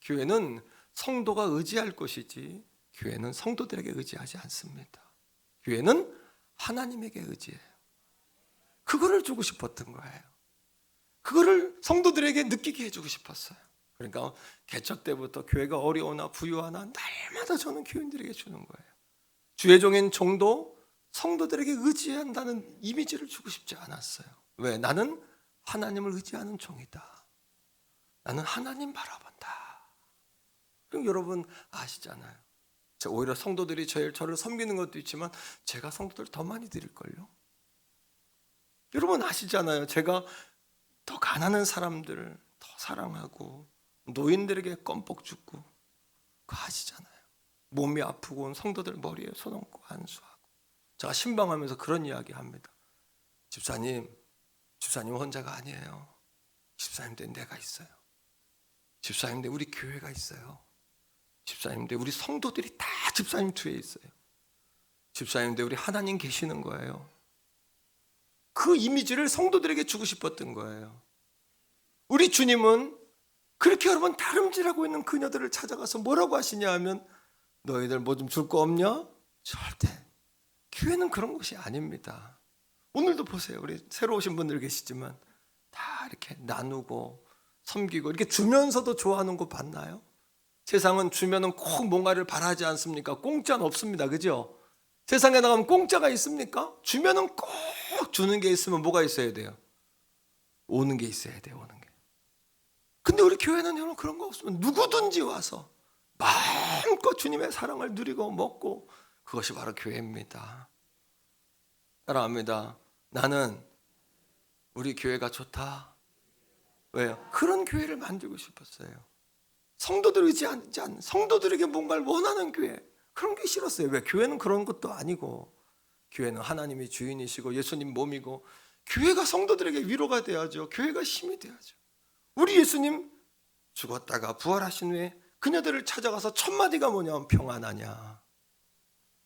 교회는 성도가 의지할 것이지 교회는 성도들에게 의지하지 않습니다. 교회는 하나님에게 의지해요. 그거를 주고 싶었던 거예요. 그거를 성도들에게 느끼게 해주고 싶었어요. 그러니까 개척 때부터 교회가 어려우나 부유하나 날마다 저는 교인들에게 주는 거예요. 주의 종인 종도 성도들에게 의지한다는 이미지를 주고 싶지 않았어요. 왜? 나는 하나님을 의지하는 종이다. 나는 하나님 바라본다. 그럼 여러분 아시잖아요. 오히려 성도들이 저를 섬기는 것도 있지만 제가 성도들 더 많이 드릴걸요. 여러분 아시잖아요. 제가 더 가난한 사람들을 더 사랑하고 노인들에게 껌뻑 주고 그거 아시잖아요. 몸이 아프고 온 성도들 머리에 손 얹고 안수하고. 제가 신방하면서 그런 이야기 합니다. 집사님 혼자가 아니에요. 집사님 때 내가 있어요. 집사님 때 우리 교회가 있어요. 집사님 때 우리 성도들이 다 집사님 뒤에 있어요. 집사님 때 우리 하나님 계시는 거예요. 그 이미지를 성도들에게 주고 싶었던 거예요. 우리 주님은 그렇게 여러분 다름질하고 있는 그녀들을 찾아가서 뭐라고 하시냐 하면 너희들 뭐 좀 줄 거 없냐? 절대. 교회는 그런 것이 아닙니다. 오늘도 보세요. 우리 새로 오신 분들 계시지만 다 이렇게 나누고 섬기고 이렇게 주면서도 좋아하는 거 봤나요? 세상은 주면은 꼭 뭔가를 바라지 않습니까? 공짜는 없습니다. 그죠? 세상에 나가면 공짜가 있습니까? 주면은 꼭 주는 게 있으면 뭐가 있어야 돼요? 오는 게 있어야 돼요. 오는 게. 근데 우리 교회는 여러분 그런 거 없으면 누구든지 와서 마음껏 주님의 사랑을 누리고 먹고 그것이 바로 교회입니다. 따라합니다. 나는 우리 교회가 좋다. 왜요? 그런 교회를 만들고 싶었어요. 성도들에게 뭔가를 원하는 교회, 그런 게 싫었어요. 왜? 교회는 그런 것도 아니고, 교회는 하나님이 주인이시고 예수님 몸이고, 교회가 성도들에게 위로가 돼야죠. 교회가 힘이 돼야죠. 우리 예수님 죽었다가 부활하신 후에 그녀들을 찾아가서 첫 마디가 뭐냐면 평안하냐.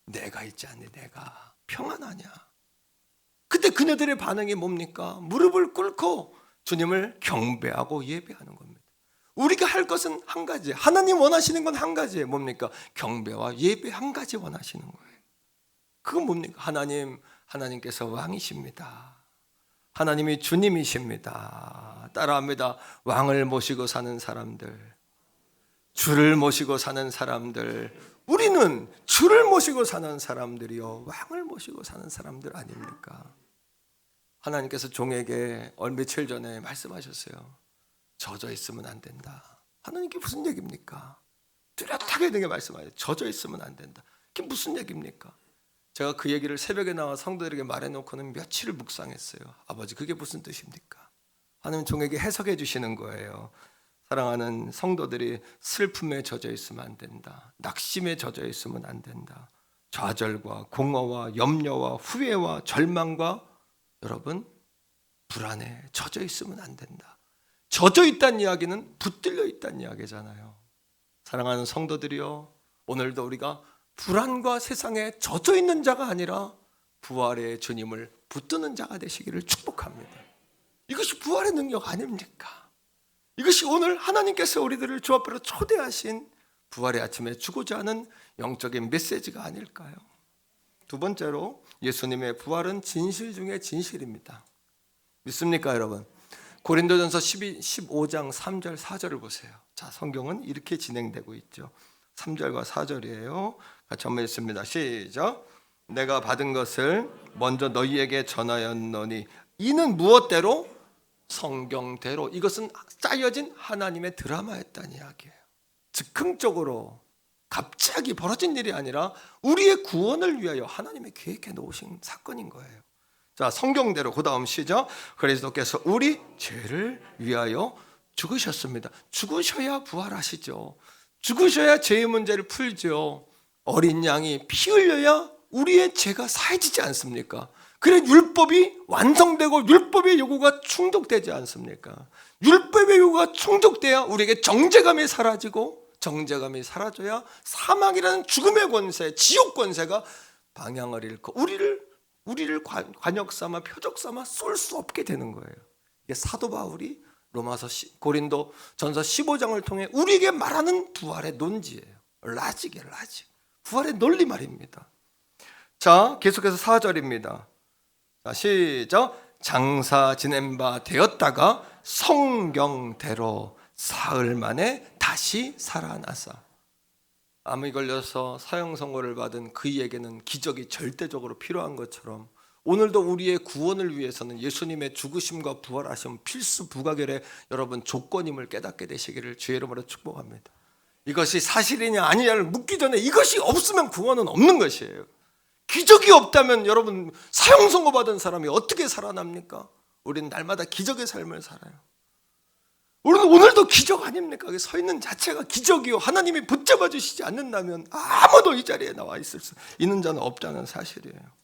내가 있지 않니? 내가 평안하냐. 그때 그녀들의 반응이 뭡니까? 무릎을 꿇고 주님을 경배하고 예배하는 겁니다. 우리가 할 것은 한 가지, 하나님 원하시는 건 한 가지예요. 뭡니까? 경배와 예배 한 가지 원하시는 거예요. 그건 뭡니까? 하나님께서 왕이십니다. 하나님이 주님이십니다. 따라합니다. 왕을 모시고 사는 사람들, 주를 모시고 사는 사람들, 우리는 주를 모시고 사는 사람들이요, 왕을 모시고 사는 사람들 아닙니까? 하나님께서 종에게 며칠 전에 말씀하셨어요. 젖어 있으면 안 된다. 하나님께 무슨 얘기입니까? 뚜렷하게 되게 말씀하세요. 젖어 있으면 안 된다. 그게 무슨 얘기입니까? 제가 그 얘기를 새벽에 나와 성도들에게 말해놓고는 며칠을 묵상했어요. 아버지, 그게 무슨 뜻입니까? 하나님 종에게 해석해 주시는 거예요. 사랑하는 성도들이 슬픔에 젖어 있으면 안 된다. 낙심에 젖어 있으면 안 된다. 좌절과 공허와 염려와 후회와 절망과 여러분 불안에 젖어 있으면 안 된다. 젖어 있다는 이야기는 붙들려 있다는 이야기잖아요. 사랑하는 성도들이요, 오늘도 우리가 불안과 세상에 젖어 있는 자가 아니라 부활의 주님을 붙드는 자가 되시기를 축복합니다. 이것이 부활의 능력 아닙니까? 이것이 오늘 하나님께서 우리들을 주 앞으로 초대하신 부활의 아침에 주고자 하는 영적인 메시지가 아닐까요? 두 번째로 예수님의 부활은 진실 중에 진실입니다. 믿습니까, 여러분? 고린도전서 15장 3절 4절을 보세요. 자, 성경은 이렇게 진행되고 있죠. 3절과 4절이에요. 같이 한번 읽습니다. 시작. 내가 받은 것을 먼저 너희에게 전하였노니 이는 무엇대로? 성경대로. 이것은 짜여진 하나님의 드라마였다는 이야기예요. 즉흥적으로 갑자기 벌어진 일이 아니라 우리의 구원을 위하여 하나님의 계획해 놓으신 사건인 거예요. 자, 성경대로. 그 다음 시작. 그리스도께서 우리 죄를 위하여 죽으셨습니다. 죽으셔야 부활하시죠. 죽으셔야 죄의 문제를 풀죠. 어린 양이 피 흘려야 우리의 죄가 사해지지 않습니까? 그래 율법이 완성되고 율법의 요구가 충족되지 않습니까? 율법의 요구가 충족돼야 우리에게 정죄감이 사라지고, 정죄감이 사라져야 사망이라는 죽음의 권세, 지옥 권세가 방향을 잃고 우리를 관역 삼아 표적 삼아 쏠 수 없게 되는 거예요. 이게 사도 바울이 고린도 전서 15장을 통해 우리에게 말하는 부활의 논지예요. 라직이에요, 라직. 부활의 논리 말입니다. 자, 계속해서 4절입니다. 자, 시작. 장사 지낸 바 되었다가 성경대로 사흘 만에 다시 살아나사. 암이 걸려서 사형 선고를 받은 그에게는 기적이 절대적으로 필요한 것처럼 오늘도 우리의 구원을 위해서는 예수님의 죽으심과 부활하심 필수 부가결의 여러분 조건임을 깨닫게 되시기를 주의 이름으로 축복합니다. 이것이 사실이냐 아니냐를 묻기 전에 이것이 없으면 구원은 없는 것이에요. 기적이 없다면 여러분 사형 선고 받은 사람이 어떻게 살아납니까? 우리는 날마다 기적의 삶을 살아요. 우리는 오늘도 기적 아닙니까? 서 있는 자체가 기적이요. 하나님이 붙잡아 주시지 않는다면 아무도 이 자리에 나와 있을 수 있는 자는 없다는 사실이에요.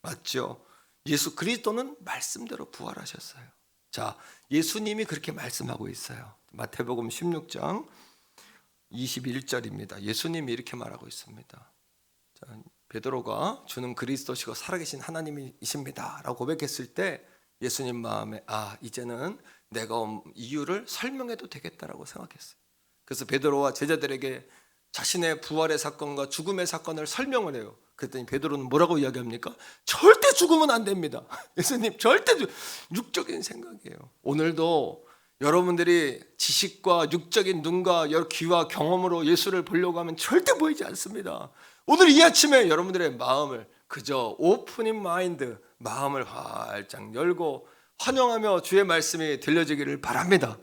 맞죠? 예수 그리스도는 말씀대로 부활하셨어요. 자, 예수님이 그렇게 말씀하고 있어요. 마태복음 16장 21절입니다. 예수님이 이렇게 말하고 있습니다. 자, 베드로가 주는 그리스도시고 살아계신 하나님이십니다 라고 고백했을 때 예수님 마음에 이제는 내가 온 이유를 설명해도 되겠다라고 생각했어요. 그래서 베드로와 제자들에게 자신의 부활의 사건과 죽음의 사건을 설명을 해요. 그랬더니 베드로는 뭐라고 이야기합니까? 절대 죽으면 안 됩니다. 예수님 절대 육적인 생각이에요. 오늘도 여러분들이 지식과 육적인 눈과 귀와 경험으로 예수를 보려고 하면 절대 보이지 않습니다. 오늘 이 아침에 여러분들의 마음을 그저 오프닝 마인드, 마음을 활짝 열고 환영하며 주의 말씀이 들려지기를 바랍니다.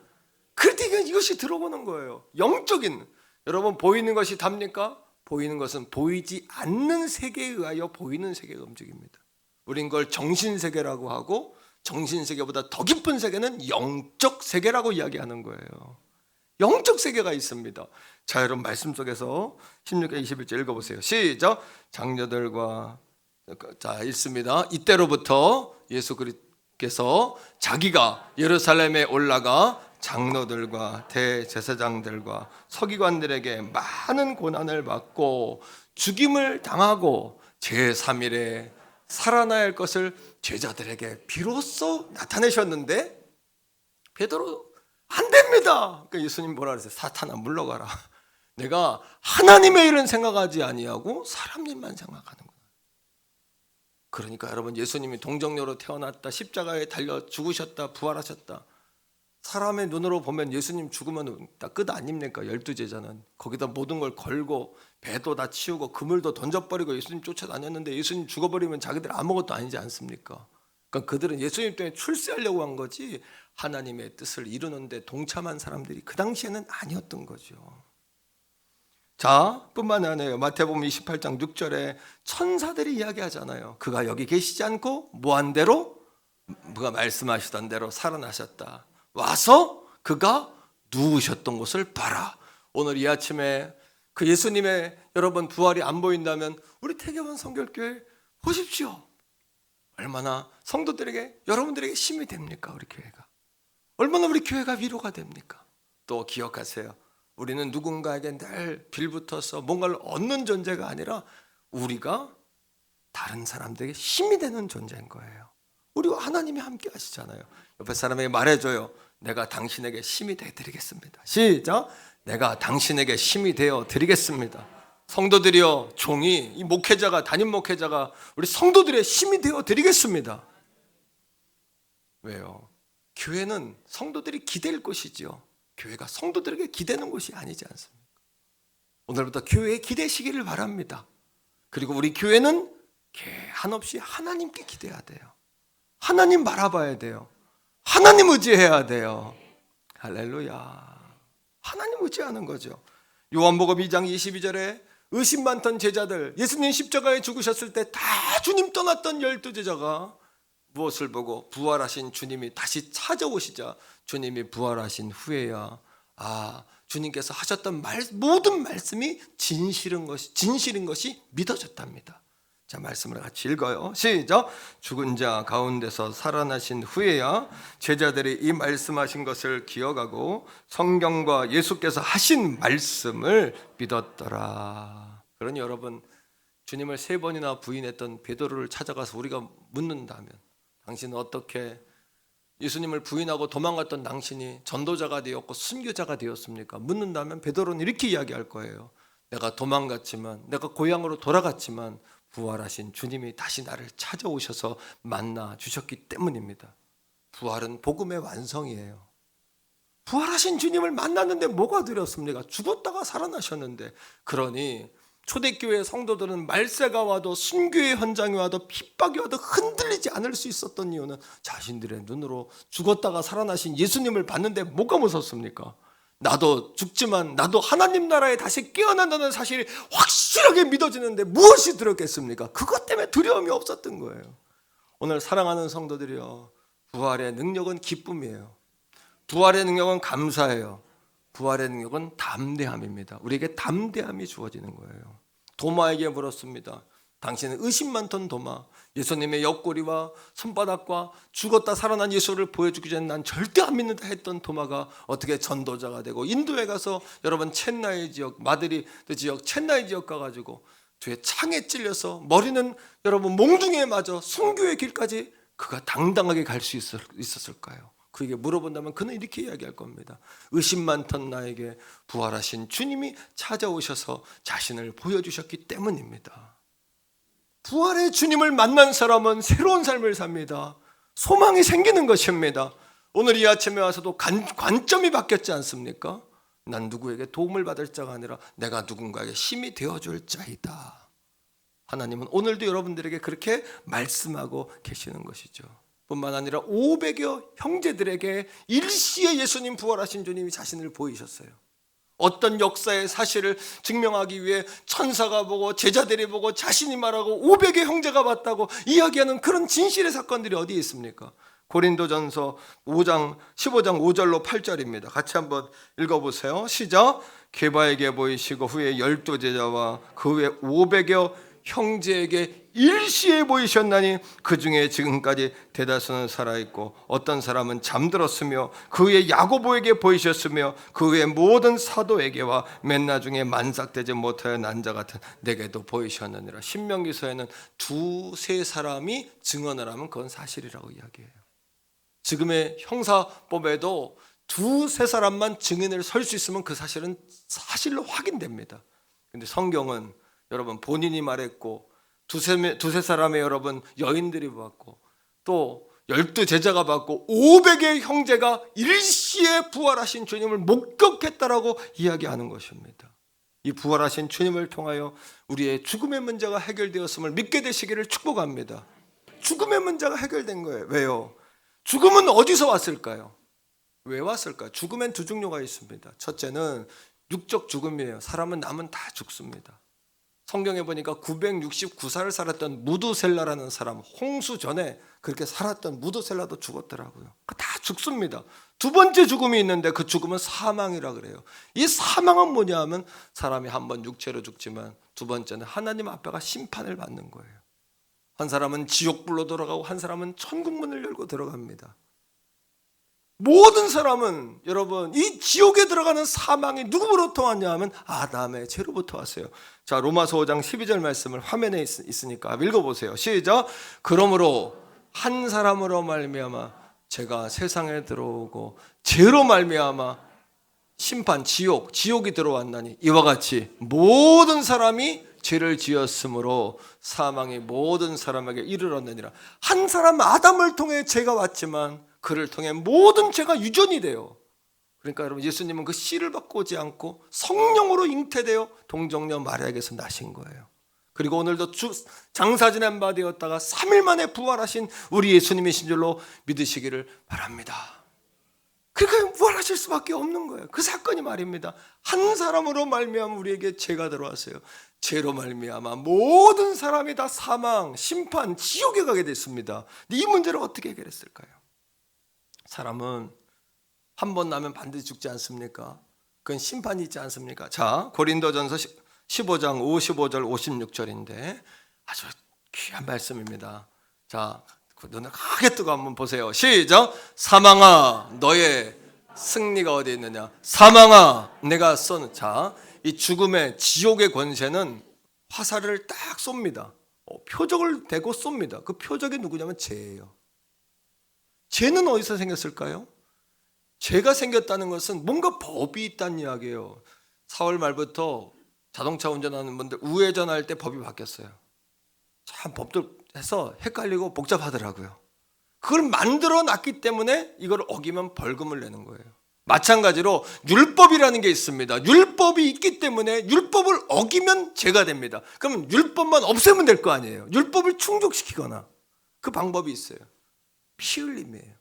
그러니까 이것이 들어오는 거예요. 영적인, 여러분 보이는 것이 답니까? 보이는 것은 보이지 않는 세계에 의하여 보이는 세계가 움직입니다. 우린 그걸 정신세계라고 하고, 정신세계보다 더 깊은 세계는 영적 세계라고 이야기하는 거예요. 영적 세계가 있습니다. 자, 여러분 말씀 속에서 16절 21절 읽어보세요. 시작. 장녀들과, 자, 읽습니다. 이때로부터 예수 그리스도께서 자기가 예루살렘에 올라가 장로들과 대제사장들과 서기관들에게 많은 고난을 받고 죽임을 당하고 제3일에 살아나야 할 것을 제자들에게 비로소 나타내셨는데 베드로 안 됩니다. 그러니까 예수님 뭐라 그랬어요? 사탄아 물러가라. 내가 하나님의 일은 생각하지 아니하고 사람 일만 생각하는구나. 그러니까 여러분 예수님이 동정녀로 태어났다, 십자가에 달려 죽으셨다, 부활하셨다. 사람의 눈으로 보면 예수님 죽으면 다 끝 아닙니까? 12제자는 거기다 모든 걸 걸고 배도 다 치우고 그물도 던져버리고 예수님 쫓아다녔는데 예수님 죽어버리면 자기들 아무것도 아니지 않습니까? 그러니까 그들은 예수님 때문에 출세하려고 한 거지 하나님의 뜻을 이루는데 동참한 사람들이 그 당시에는 아니었던 거죠. 자, 뿐만 아니라 마태복음 28장 6절에 천사들이 이야기하잖아요. 그가 여기 계시지 않고 뭐한 대로 그가 말씀하시던 대로 살아나셨다. 와서 그가 누우셨던 곳을 봐라. 오늘 이 아침에 그 예수님의 여러분 부활이 안 보인다면 우리 태계원 성결교회 보십시오. 얼마나 성도들에게 여러분들에게 힘이 됩니까? 우리 교회가 얼마나 우리 교회가 위로가 됩니까? 또 기억하세요. 우리는 누군가에게 늘 빌붙어서 뭔가를 얻는 존재가 아니라 우리가 다른 사람들에게 힘이 되는 존재인 거예요. 우리와 하나님이 함께 하시잖아요. 옆에 사람에게 말해줘요. 내가 당신에게 힘이 되어 드리겠습니다. 시작. 내가 당신에게 힘이 되어 드리겠습니다. 성도들이여, 종이, 이 목회자가, 담임 목회자가 우리 성도들의 힘이 되어 드리겠습니다. 왜요? 교회는 성도들이 기댈 곳이죠. 교회가 성도들에게 기대는 곳이 아니지 않습니까? 오늘부터 교회에 기대시기를 바랍니다. 그리고 우리 교회는 한없이 하나님께 기대야 돼요. 하나님 바라봐야 돼요. 하나님 의지해야 돼요. 할렐루야. 하나님 의지하는 거죠. 요한복음 2장 22절에 의심 많던 제자들, 예수님 십자가에 죽으셨을 때 다 주님 떠났던 12제자가 무엇을 보고 부활하신 주님이 다시 찾아오시자 주님이 부활하신 후에야 주님께서 하셨던 모든 말씀이 진실인 것이 믿어졌답니다. 자, 말씀을 같이 읽어요. 시작. 죽은 자 가운데서 살아나신 후에야 제자들이 이 말씀하신 것을 기억하고 성경과 예수께서 하신 말씀을 믿었더라. 그러니 여러분, 주님을 3번이나 부인했던 베드로를 찾아가서 우리가 묻는다면 당신은 어떻게 예수님을 부인하고 도망갔던 당신이 전도자가 되었고 순교자가 되었습니까? 묻는다면 베드로는 이렇게 이야기할 거예요. 내가 도망갔지만, 내가 고향으로 돌아갔지만 부활하신 주님이 다시 나를 찾아오셔서 만나 주셨기 때문입니다. 부활은 복음의 완성이에요. 부활하신 주님을 만났는데 뭐가 두렵습니까? 죽었다가 살아나셨는데. 그러니 초대교회 성도들은 말세가 와도 순교의 현장이 와도 핍박이 와도 흔들리지 않을 수 있었던 이유는 자신들의 눈으로 죽었다가 살아나신 예수님을 봤는데 뭐가 무섭습니까? 나도 죽지만 나도 하나님 나라에 다시 깨어난다는 사실이 확실하게 믿어지는데 무엇이 두렵겠습니까? 그것 때문에 두려움이 없었던 거예요. 오늘 사랑하는 성도들이요, 부활의 능력은 기쁨이에요. 부활의 능력은 감사예요. 부활의 능력은 담대함입니다. 우리에게 담대함이 주어지는 거예요. 도마에게 물었습니다. 당신은 의심 많던 도마, 예수님의 옆구리와 손바닥과 죽었다 살아난 예수를 보여주기 전에 난 절대 안 믿는다 했던 도마가 어떻게 전도자가 되고 인도에 가서 여러분 첸나이 지역, 마드리드 지역 첸나이 지역 가가지고 뒤에 창에 찔려서 머리는 여러분 몽둥이에 맞아 순교의 길까지 그가 당당하게 갈 수 있었을까요? 그에게 물어본다면 그는 이렇게 이야기할 겁니다. 의심 많던 나에게 부활하신 주님이 찾아오셔서 자신을 보여주셨기 때문입니다. 부활의 주님을 만난 사람은 새로운 삶을 삽니다. 소망이 생기는 것입니다. 오늘 이 아침에 와서도 관점이 바뀌었지 않습니까? 난 누구에게 도움을 받을 자가 아니라 내가 누군가에게 힘이 되어줄 자이다. 하나님은 오늘도 여러분들에게 그렇게 말씀하고 계시는 것이죠. 뿐만 아니라 500여 형제들에게 일시에 예수님 부활하신 주님이 자신을 보이셨어요. 어떤 역사의 사실을 증명하기 위해 천사가 보고 제자들이 보고 자신이 말하고 500의 형제가 봤다고 이야기하는 그런 진실의 사건들이 어디에 있습니까? 고린도전서 15장 5절로 8절입니다. 같이 한번 읽어보세요. 시작. 게바에게 보이시고 후에 12제자와 그 후에 500여 형제에게 일시에 보이셨나니 그 중에 지금까지 대다수는 살아있고 어떤 사람은 잠들었으며 그 후에 야고보에게 보이셨으며 그 후에 모든 사도에게와 맨 나중에 만삭되지 못하여 난 자 같은 내게도 보이셨느니라. 신명기서에는 2-3 사람이 증언을 하면 그건 사실이라고 이야기해요. 지금의 형사법에도 2-3 사람만 증인을 설 수 있으면 그 사실은 사실로 확인됩니다. 근데 성경은 여러분 본인이 말했고 2-3 사람의 여러분 여인들이 봤고 또 12제자가 봤고 500의 형제가 일시에 부활하신 주님을 목격했다라고 이야기하는 것입니다. 이 부활하신 주님을 통하여 우리의 죽음의 문제가 해결되었음을 믿게 되시기를 축복합니다. 죽음의 문제가 해결된 거예요. 왜요? 죽음은 어디서 왔을까요? 왜 왔을까요? 죽음엔 2 종류가 있습니다. 첫째는 육적 죽음이에요. 사람은 남은 다 죽습니다. 성경에 보니까 969살을 살았던 무두셀라라는 사람, 홍수 전에 그렇게 살았던 무두셀라도 죽었더라고요. 다 죽습니다. 2번째 죽음이 있는데 그 죽음은 사망이라 그래요. 이 사망은 뭐냐 하면 사람이 한 번 육체로 죽지만 2번째는 하나님 앞에가 심판을 받는 거예요. 한 사람은 지옥불로 들어가고 한 사람은 천국문을 열고 들어갑니다. 모든 사람은 여러분 이 지옥에 들어가는 사망이 누구로부터 왔냐 하면 아담의 죄로부터 왔어요. 자, 로마서 5장 12절 말씀을 화면에 있으니까 읽어보세요. 시작. 그러므로 한 사람으로 말미암아 죄가 세상에 들어오고 죄로 말미암아 심판 지옥이 들어왔나니 이와 같이 모든 사람이 죄를 지었으므로 사망이 모든 사람에게 이르렀느니라. 한 사람 아담을 통해 죄가 왔지만 그를 통해 모든 죄가 유전이 돼요. 그러니까 여러분 예수님은 그 씨를 바꾸지 않고 성령으로 잉태되어 동정녀 마리아에게서 나신 거예요. 그리고 오늘도 장사 지낸 바 되었다가 3일 만에 부활하신 우리 예수님이신 줄로 믿으시기를 바랍니다. 그러니까 부활하실 수밖에 없는 거예요. 그 사건이 말입니다. 한 사람으로 말미암아 우리에게 죄가 들어왔어요. 죄로 말미암아 모든 사람이 다 사망, 심판, 지옥에 가게 됐습니다. 근데 이 문제를 어떻게 해결했을까요? 사람은 한 번 나면 반드시 죽지 않습니까? 그건 심판이 있지 않습니까? 자, 고린도전서 15장 55절 56절인데 아주 귀한 말씀입니다. 자, 눈을 크게 뜨고 한번 보세요. 시작. 사망아 너의 승리가 어디 있느냐? 사망아 내가 쏜. 자, 이 죽음의 지옥의 권세는 화살을 딱 쏩니다. 표적을 대고 쏩니다. 그 표적이 누구냐면 죄예요. 죄는 어디서 생겼을까요? 죄가 생겼다는 것은 뭔가 법이 있다는 이야기예요. 4월 말부터 자동차 운전하는 분들 우회전할 때 법이 바뀌었어요. 참 법들 해서 헷갈리고 복잡하더라고요. 그걸 만들어 놨기 때문에 이걸 어기면 벌금을 내는 거예요. 마찬가지로 율법이라는 게 있습니다. 율법이 있기 때문에 율법을 어기면 죄가 됩니다. 그럼 율법만 없애면 될 거 아니에요. 율법을 충족시키거나 그 방법이 있어요. 피 흘림이에요.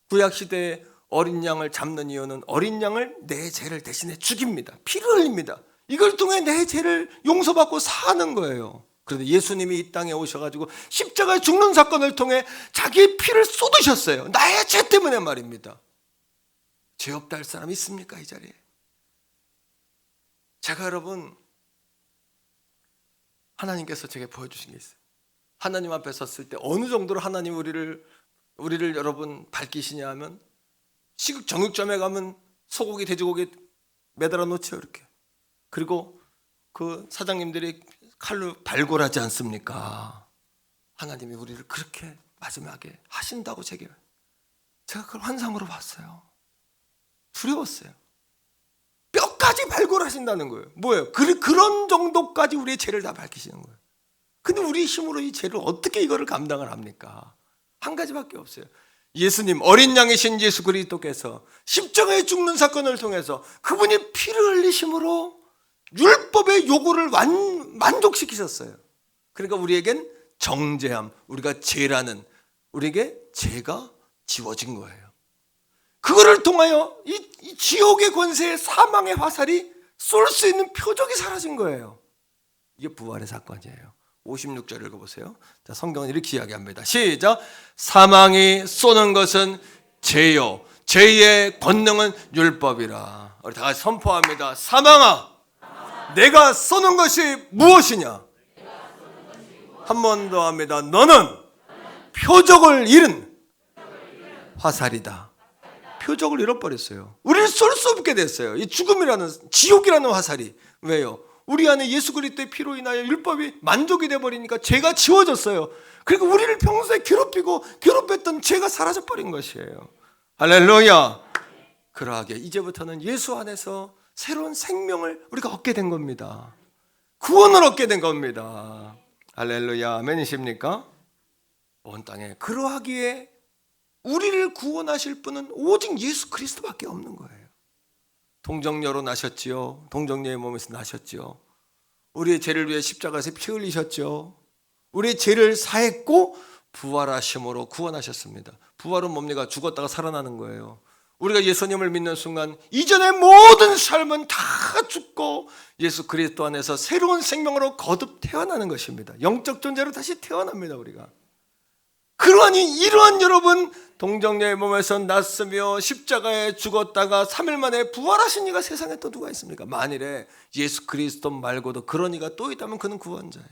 구약시대에 어린 양을 잡는 이유는 어린 양을 내 죄를 대신에 죽입니다. 피를 흘립니다. 이걸 통해 내 죄를 용서받고 사는 거예요. 그런데 예수님이 이 땅에 오셔가지고 십자가에 죽는 사건을 통해 자기의 피를 쏟으셨어요. 나의 죄 때문에 말입니다. 죄 없다 할 사람 있습니까 이 자리에? 제가 여러분 하나님께서 제게 보여주신 게 있어요. 하나님 앞에 섰을 때 어느 정도로 하나님 우리를 여러분 밝히시냐 하면 정육점에 가면 소고기 돼지고기 매달아 놓죠 이렇게. 그리고 그 사장님들이 칼로 발골하지 않습니까? 하나님이 우리를 그렇게 마지막에 하신다고 제게 제가 그걸 환상으로 봤어요. 두려웠어요. 뼈까지 발굴하신다는 거예요. 뭐예요? 그런 정도까지 우리의 죄를 다 밝히시는 거예요. 근데 우리 힘으로 이 죄를 어떻게 이거를 감당을 합니까? 한 가지밖에 없어요. 예수님, 어린 양이신 예수 그리스도께서 십자가에 죽는 사건을 통해서 그분이 피를 흘리심으로 율법의 요구를 만족시키셨어요. 그러니까 우리에겐 정죄함, 우리가 죄라는, 우리에게 죄가 지워진 거예요. 그거를 통하여 이 지옥의 권세의 사망의 화살이 쏠 수 있는 표적이 사라진 거예요. 이게 부활의 사건이에요. 56절 읽어보세요. 자, 성경은 이렇게 이야기합니다. 시작. 사망이 쏘는 것은 죄요, 죄의 권능은 율법이라. 우리 다 같이 선포합니다. 사망아, 내가 쏘는 것이 무엇이냐? 한 번 더 합니다. 너는 표적을 잃은 화살이다. 표적을 잃어버렸어요. 우리를 쏠 수 없게 됐어요. 이 죽음이라는, 지옥이라는 화살이. 왜요? 우리 안에 예수 그리스도의 피로 인하여 율법이 만족이 돼버리니까 죄가 지워졌어요. 그리고 우리를 평소에 괴롭혔던 죄가 사라져버린 것이에요. 할렐루야. 그러하게 이제부터는 예수 안에서 새로운 생명을 우리가 얻게 된 겁니다. 구원을 얻게 된 겁니다. 할렐루야. 아멘이십니까? 온 땅에 그러하기에 우리를 구원하실 분은 오직 예수 그리스도밖에 없는 거예요. 동정녀로 나셨지요. 동정녀의 몸에서 나셨지요. 우리의 죄를 위해 십자가에서 피 흘리셨죠. 우리의 죄를 사했고 부활하심으로 구원하셨습니다. 부활은 뭡니까? 죽었다가 살아나는 거예요. 우리가 예수님을 믿는 순간 이전의 모든 삶은 다 죽고 예수 그리스도 안에서 새로운 생명으로 거듭 태어나는 것입니다. 영적 존재로 다시 태어납니다. 우리가. 그러하니 이러한 여러분, 동정녀의 몸에서 났으며 십자가에 죽었다가 3일 만에 부활하신 이가 세상에 또 누가 있습니까? 만일에 예수 그리스도 말고도 그런 이가 또 있다면 그는 구원자예요.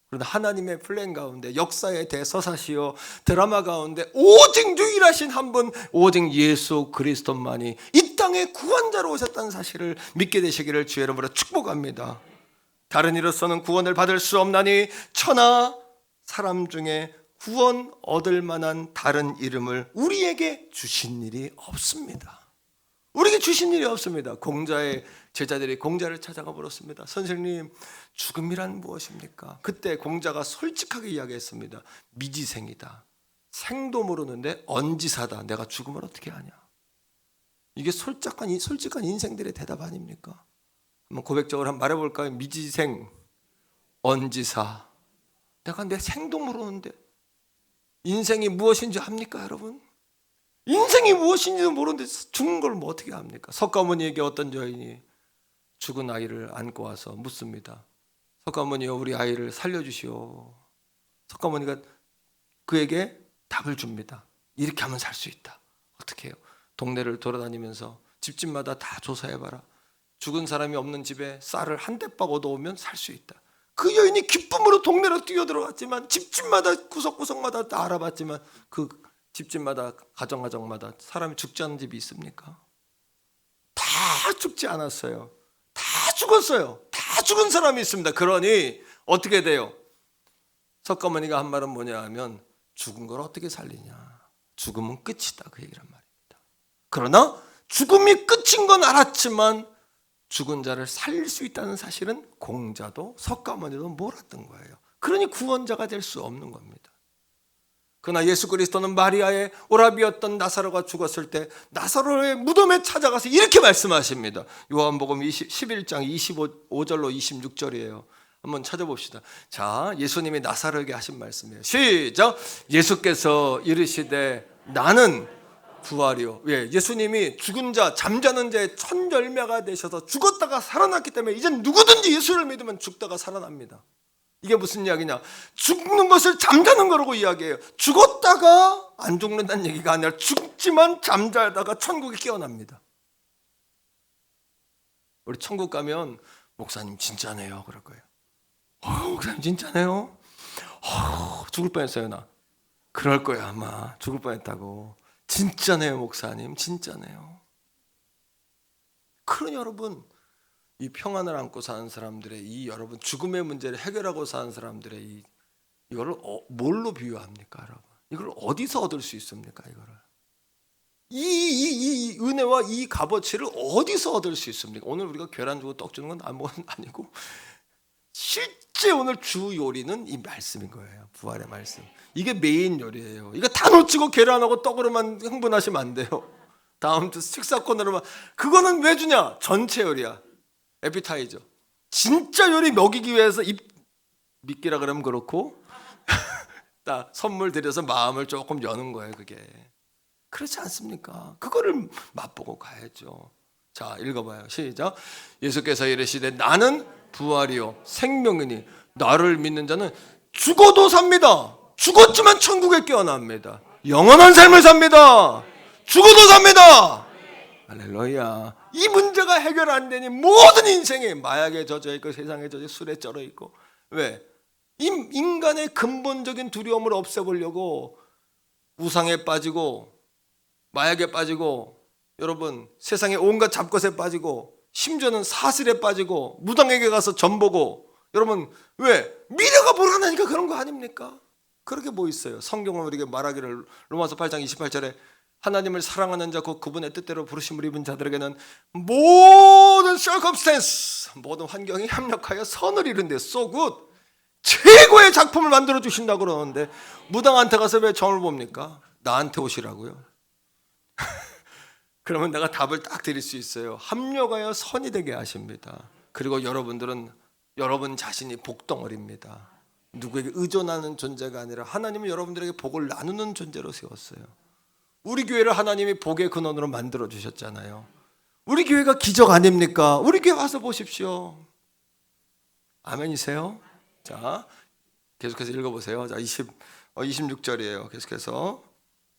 그런데 하나님의 플랜 가운데, 역사의 대서사시요 드라마 가운데 오직 유일하신 한 분, 오직 예수 그리스도만이 이 땅에 구원자로 오셨다는 사실을 믿게 되시기를 주의 이름으로 축복합니다. 다른 이로서는 구원을 받을 수 없나니 천하 사람 중에 구원 얻을 만한 다른 이름을 우리에게 주신 일이 없습니다. 우리에게 주신 일이 없습니다. 공자의 제자들이 공자를 찾아가 물었습니다. 선생님, 죽음이란 무엇입니까? 그때 공자가 솔직하게 이야기했습니다. 미지생이다. 생도 모르는데 언지사다. 내가 죽음을 어떻게 아냐? 이게 솔직한 인생들의 대답 아닙니까? 한번 고백적으로 한번 말해볼까요? 미지생, 언지사. 내가 내 생도 모르는데 인생이 무엇인지 압니까, 여러분? 인생이 무엇인지도 모르는데 죽는 걸 뭐 어떻게 압니까? 석가모니에게 어떤 여인이 죽은 아이를 안고 와서 묻습니다. 석가모니여, 우리 아이를 살려주시오. 석가모니가 그에게 답을 줍니다. 이렇게 하면 살 수 있다. 어떻게 해요? 동네를 돌아다니면서 집집마다 다 조사해봐라. 죽은 사람이 없는 집에 쌀을 한 대박 얻어오면 살 수 있다. 그 여인이 기쁨으로 동네로 뛰어들어갔지만 집집마다 구석구석마다 다 알아봤지만 그 집집마다 가정마다 사람이 죽지 않은 집이 있습니까? 다 죽지 않았어요. 다 죽었어요. 다 죽은 사람이 있습니다. 그러니 어떻게 돼요? 석가모니가 한 말은 뭐냐 하면 죽은 걸 어떻게 살리냐. 죽음은 끝이다. 그 얘기란 말입니다. 그러나 죽음이 끝인 건 알았지만 죽은 자를 살릴 수 있다는 사실은 공자도 석가모니도 몰랐던 거예요. 그러니 구원자가 될 수 없는 겁니다. 그러나 예수 그리스도는 마리아의 오라비였던 나사로가 죽었을 때 나사로의 무덤에 찾아가서 이렇게 말씀하십니다. 요한복음 11장 25절로 26절이에요. 한번 찾아봅시다. 자, 예수님이 나사로에게 하신 말씀이에요. 시작. 예수께서 이르시되 나는 부활이요. 예, 예수님이 죽은 자, 잠자는 자의 첫 열매가 되셔서 죽었다가 살아났기 때문에 이제 누구든지 예수를 믿으면 죽다가 살아납니다. 이게 무슨 이야기냐? 죽는 것을 잠자는 거라고 이야기해요. 죽었다가 안 죽는다는 얘기가 아니라 죽지만 잠자다가 천국에 깨어납니다. 우리 천국 가면 목사님 진짜네요 그럴 거예요. 목사님 진짜네요? 죽을 뻔했어요 나. 그럴 거야 아마. 죽을 뻔했다고. 진짜네요 목사님, 진짜네요. 그러니 여러분, 이 평안을 안고 사는 사람들의 이 여러분 죽음의 문제를 해결하고 사는 사람들의 이거를 뭘로 비유합니까, 여러분? 이걸 어디서 얻을 수 있습니까? 이거를 이 은혜와 이 값어치를 어디서 얻을 수 있습니까? 오늘 우리가 계란 주고 떡 주는 건 아니고 실제 오늘 주 요리는 이 말씀인 거예요. 부활의 말씀. 이게 메인 요리예요. 이거 다 놓치고 계란하고 떡으로만 흥분하시면 안 돼요. 다음 주 식사권으로만. 그거는 왜 주냐? 전체 요리야. 에피타이저. 진짜 요리 먹이기 위해서 믿기라 그러면 그렇고 딱 선물 드려서 마음을 조금 여는 거예요. 그게 그렇지 않습니까? 그거를 맛보고 가야죠. 자, 읽어봐요. 시작. 예수께서 이르시되 나는 부활이요 생명이니 나를 믿는 자는 죽어도 삽니다. 죽었지만 천국에 깨어납니다. 영원한 삶을 삽니다. 죽어도 삽니다. 할렐루야. 이 문제가 해결 안 되니 모든 인생에 마약에 젖어 있고 세상에 젖어 술에 쩔어 있고. 왜? 인간의 근본적인 두려움을 없애보려고 우상에 빠지고 마약에 빠지고 여러분 세상에 온갖 잡것에 빠지고 심지어는 사슬에 빠지고 무당에게 가서 전보고 여러분 왜? 미래가 불안하니까 그런 거 아닙니까? 그렇게 뭐 있어요. 성경은 우리에게 말하기를 로마서 8장 28절에 하나님을 사랑하는 자 곧 그분의 뜻대로 부르심을 입은 자들에게는 모든 circumstance 모든 환경이 협력하여 선을 이룬대. so good. 최고의 작품을 만들어 주신다고 그러는데 무당한테 가서 왜 점을 봅니까? 나한테 오시라고요. 그러면 내가 답을 딱 드릴 수 있어요. 합력하여 선이 되게 하십니다. 그리고 여러분들은 여러분 자신이 복덩어리입니다. 누구에게 의존하는 존재가 아니라 하나님은 여러분들에게 복을 나누는 존재로 세웠어요. 우리 교회를 하나님이 복의 근원으로 만들어 주셨잖아요. 우리 교회가 기적 아닙니까? 우리 교회 와서 보십시오. 아멘이세요? 자, 계속해서 읽어보세요. 자, 26절이에요. 계속해서.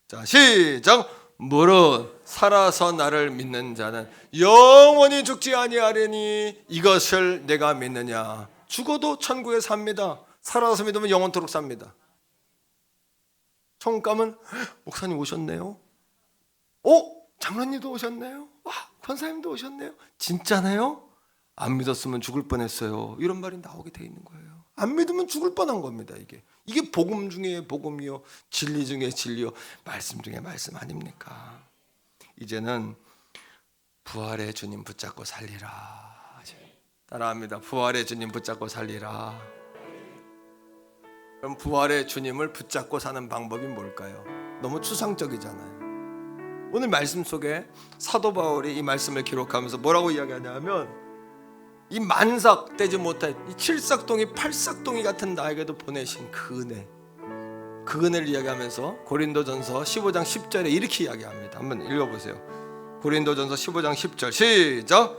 자, 시작. 무릇 살아서 나를 믿는 자는 영원히 죽지 아니하리니 이것을 내가 믿느냐. 죽어도 천국에 삽니다. 살아서 믿으면 영원토록 삽니다. 천국 가면 목사님 오셨네요. 장로님도 오셨네요. 와, 권사님도 오셨네요. 진짜네요? 안 믿었으면 죽을 뻔했어요. 이런 말이 나오게 돼 있는 거예요. 안 믿으면 죽을 뻔한 겁니다. 이게 복음 중에 복음이요, 진리 중에 진리요, 말씀 중에 말씀 아닙니까? 이제는 부활의 주님 붙잡고 살리라. 따라합니다. 부활의 주님 붙잡고 살리라. 그럼 부활의 주님을 붙잡고 사는 방법이 뭘까요? 너무 추상적이잖아요. 오늘 말씀 속에 사도 바울이 이 말씀을 기록하면서 뭐라고 이야기하냐면 이 만삭 떼지 못할 이 칠삭동이 팔삭동이 같은 나에게도 보내신 그 은혜를 이야기하면서 고린도전서 15장 10절에 이렇게 이야기합니다. 한번 읽어보세요. 고린도전서 15장 10절 시작.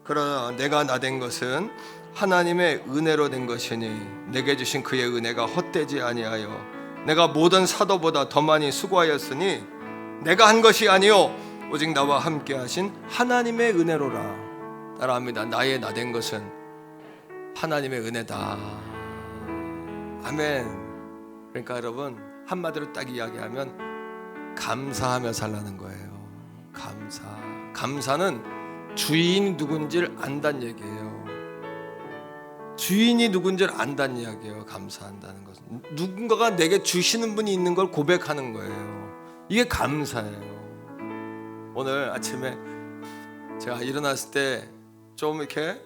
그러나 내가 나된 것은 하나님의 은혜로 된 것이니 내게 주신 그의 은혜가 헛되지 아니하여 내가 모든 사도보다 더 많이 수고하였으니 내가 한 것이 아니요 오직 나와 함께 하신 하나님의 은혜로라. 따라합니다. 나의 나된 것은 하나님의 은혜다. 아멘. 그러니까 여러분 한마디로 딱 이야기하면 감사하며 살라는 거예요. 감사는 주인이 누군지를 안다는 얘기예요. 주인이 누군지를 안다는 이야기예요. 감사한다는 것은 누군가가 내게 주시는 분이 있는 걸 고백하는 거예요. 이게 감사예요. 오늘 아침에 제가 일어났을 때 좀 이렇게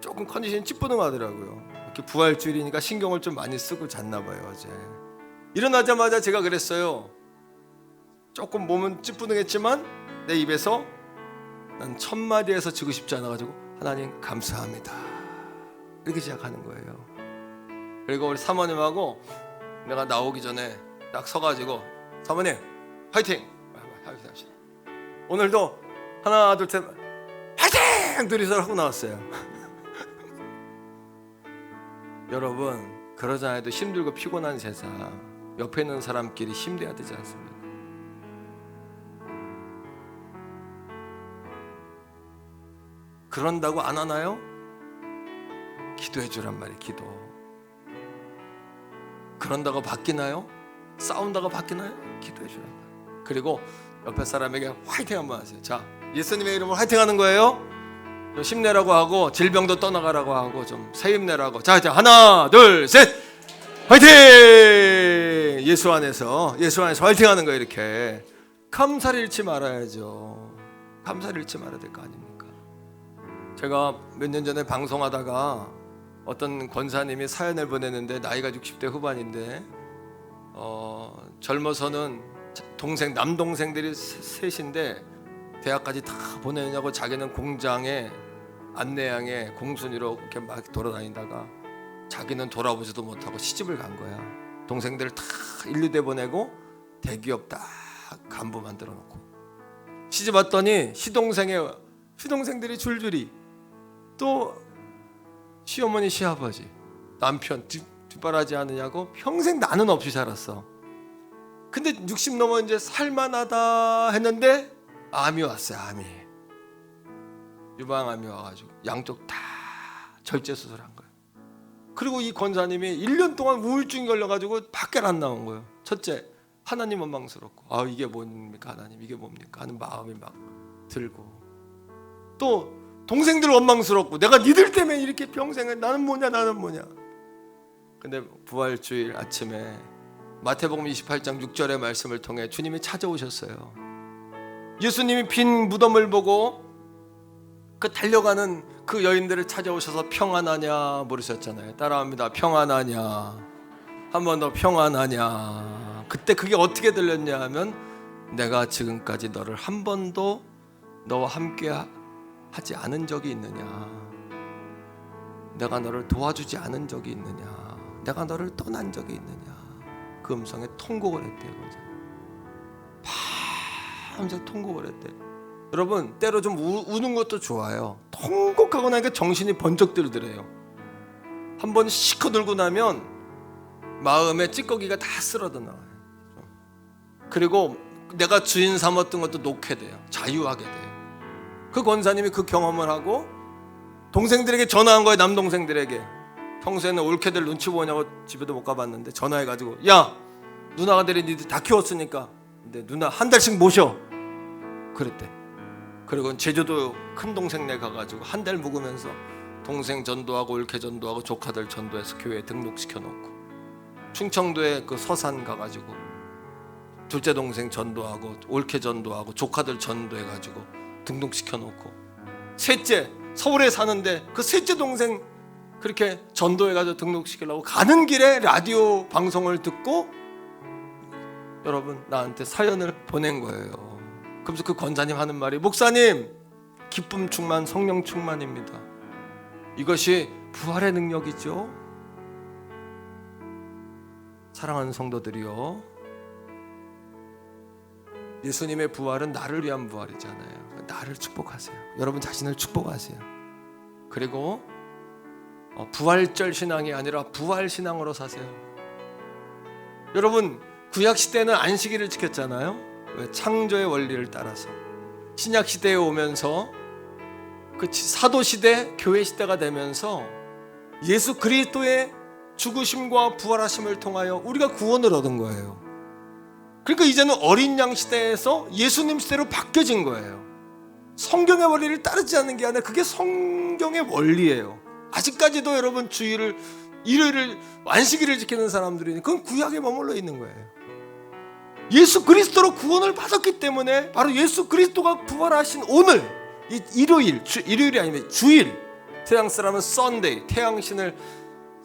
조금 컨디션이 찌뿌둥하더라고요. 이렇게 부활주일이니까 신경을 좀 많이 쓰고 잤나 봐요. 어제 일어나자마자 제가 그랬어요. 조금 몸은 찌뿌둥했지만 내 입에서 난 첫마디에서 지고 싶지 않아가지고 하나님 감사합니다 이렇게 시작하는 거예요. 그리고 우리 사모님하고 내가 나오기 전에 딱 서가지고 사모님 화이팅! 합시다. 오늘도 하나 둘 셋 화이팅! 둘이서 하고 나왔어요. 여러분 그러자 해도 힘들고 피곤한 세상 옆에 있는 사람끼리 힘내야 되지 않습니까? 그런다고 안 하나요? 기도해 주란 말이에요. 기도. 그런다고 바뀌나요? 싸운다고 바뀌나요? 기도해 주란 말이에요. 그리고 옆에 사람에게 화이팅 한번 하세요. 자, 예수님의 이름으로 화이팅 하는 거예요. 좀 힘내라고 하고 질병도 떠나가라고 하고 좀 새 힘내라고. 자, 하나 둘 셋 화이팅! 예수 안에서 화이팅하는 거예요. 이렇게 감사를 잃지 말아야죠. 감사를 잃지 말아야 될 거 아닙니까? 제가 몇 년 전에 방송하다가 어떤 권사님이 사연을 보냈는데 나이가 60대 후반인데 젊어서는 남동생들이 셋인데 대학까지 다 보내느냐고 자기는 공장에 안내양에 공순이로 이렇게 막 돌아다니다가 자기는 돌아보지도 못하고 시집을 간 거야. 동생들을 다 인류대 보내고 대기업 딱 간부 만들어 놓고 시집 왔더니 시동생들이 줄줄이 또 시어머니 시아버지 남편 뒷바라지 하느냐고 평생 나는 없이 살았어. 근데 60 넘어 이제 살만하다 했는데 암이 왔어요. 유방암이 와가지고 양쪽 다 절제 수술한 거예요. 그리고 이 권사님이 1년 동안 우울증이 걸려가지고 밖에 안 나온 거예요. 첫째, 하나님 원망스럽고 이게 뭡니까 하나님, 이게 뭡니까 하는 마음이 막 들고, 또 동생들 원망스럽고 내가 니들 때문에 이렇게 평생을 나는 뭐냐. 근데 부활주일 아침에 마태복음 28장 6절의 말씀을 통해 주님이 찾아오셨어요. 예수님이 빈 무덤을 보고 그 달려가는 그 여인들을 찾아오셔서 평안하냐 물으셨잖아요. 따라합니다. 평안하냐. 한 번 더 평안하냐. 그때 그게 어떻게 들렸냐 하면 내가 지금까지 너를 한 번도 너와 함께 하지 않은 적이 있느냐, 내가 너를 도와주지 않은 적이 있느냐, 내가 너를 떠난 적이 있느냐. 그 음성에 통곡을 했대요. 밤새 통곡을 했대. 여러분, 때로 좀 우는 것도 좋아요. 통곡하고 나니까 정신이 번쩍 들더래요. 한번 시커 들고 나면 마음의 찌꺼기가 다 쓸어져 나와요. 그리고 내가 주인 삼았던 것도 놓게 돼요. 자유하게 돼요. 그 권사님이 그 경험을 하고 동생들에게 전화한 거예요. 남동생들에게. 평소에는 올케들 눈치 보냐고 집에도 못 가봤는데 전화해가지고, 야, 누나가 내리 니들 다 키웠으니까 근데 누나 한 달씩 모셔 그랬대. 그리고 제주도 큰 동생네 가가지고 한 달 묵으면서 동생 전도하고 올케 전도하고 조카들 전도해서 교회에 등록시켜 놓고, 충청도에 그 서산 가가지고 둘째 동생 전도하고 올케 전도하고 조카들 전도해가지고 등록시켜 놓고, 셋째 서울에 사는데 그 셋째 동생 그렇게 전도해가지고 등록시키려고 가는 길에 라디오 방송을 듣고 여러분 나한테 사연을 보낸 거예요. 그러면서 그 권사님 하는 말이, 목사님 기쁨 충만 성령 충만입니다. 이것이 부활의 능력이죠. 사랑하는 성도들이요, 예수님의 부활은 나를 위한 부활이잖아요. 나를 축복하세요. 여러분 자신을 축복하세요. 그리고 부활절 신앙이 아니라 부활 신앙으로 사세요. 여러분 구약 시대는 안식일을 지켰잖아요. 왜? 창조의 원리를 따라서. 신약 시대에 오면서 그 사도 시대, 교회 시대가 되면서 예수 그리스도의 죽으심과 부활하심을 통하여 우리가 구원을 얻은 거예요. 그러니까 이제는 어린 양 시대에서 예수님 시대로 바뀌어진 거예요. 성경의 원리를 따르지 않는 게 아니라 그게 성경의 원리예요. 아직까지도 여러분 주일을, 일요일을, 안식일을 지키는 사람들이 그건 구약에 머물러 있는 거예요. 예수 그리스도로 구원을 받았기 때문에 바로 예수 그리스도가 부활하신 오늘 이 일요일이 아니면 주일, 세상 사람은 썬데이, 태양신을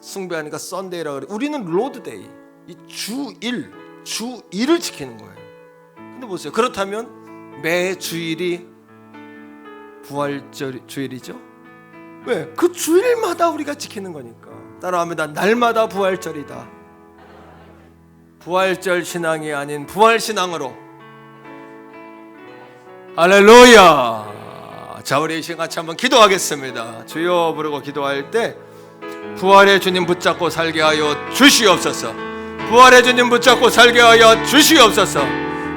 숭배하니까 썬데이라고 그래. 우리는 로드데이, 이 주일을 지키는 거예요. 근데 보세요. 그렇다면 매 주일이 부활절 주일이죠. 왜? 그 주일마다 우리가 지키는 거니까. 따라합니다. 날마다 부활절이다. 부활절 신앙이 아닌 부활 신앙으로. 할렐루야. 자, 우리 이 시간 같이 한번 기도하겠습니다. 주여 부르고 기도할 때 부활의 주님 붙잡고 살게 하여 주시옵소서. 부활의 주님 붙잡고 살게 하여 주시옵소서.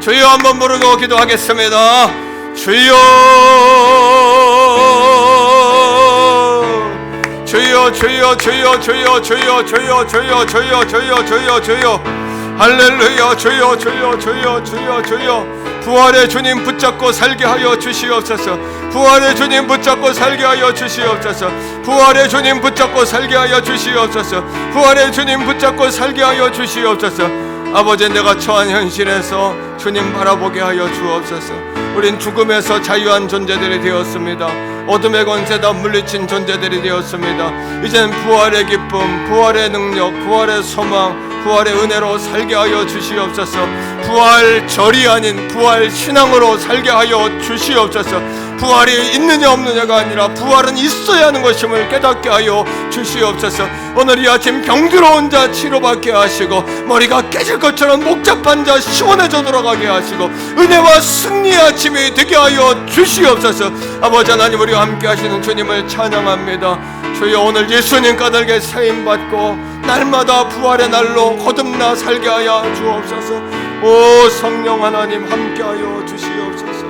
주여 한번 부르고 기도하겠습니다. 주여, 주여, 주여, 주여, 주여, 주여, 주여, 주여, 주여, 주여, 주여, 주여. 할렐루야. 주여, 주여, 주여, 주여, 주여. 부활의 주님 붙잡고 살게 하여 주시옵소서. 부활의 주님 붙잡고 살게 하여 주시옵소서. 부활의 주님 붙잡고 살게 하여 주시옵소서. 부활의 주님 붙잡고 살게 하여 주시옵소서. 아버지, 내가 처한 현실에서 주님 바라보게 하여 주옵소서. 우린 죽음에서 자유한 존재들이 되었습니다. 어둠의 권세다 물리친 존재들이 되었습니다. 이제는 부활의 기쁨, 부활의 능력, 부활의 소망, 부활의 은혜로 살게 하여 주시옵소서. 부활절이 아닌 부활 신앙으로 살게 하여 주시옵소서. 부활이 있느냐 없느냐가 아니라 부활은 있어야 하는 것임을 깨닫게 하여 주시옵소서. 오늘 이 아침 병들어온 자 치료받게 하시고, 머리가 깨질 것처럼 복잡한 자 시원해져 돌아가게 하시고, 은혜와 승리의 아침이 되게 하여 주시옵소서. 아버지 하나님, 우리와 함께 하시는 주님을 찬양합니다. 주여, 오늘 예수님 까닭에 세임받고 날마다 부활의 날로 거듭나 살게 하여 주옵소서. 오 성령 하나님, 함께 하여 주시옵소서.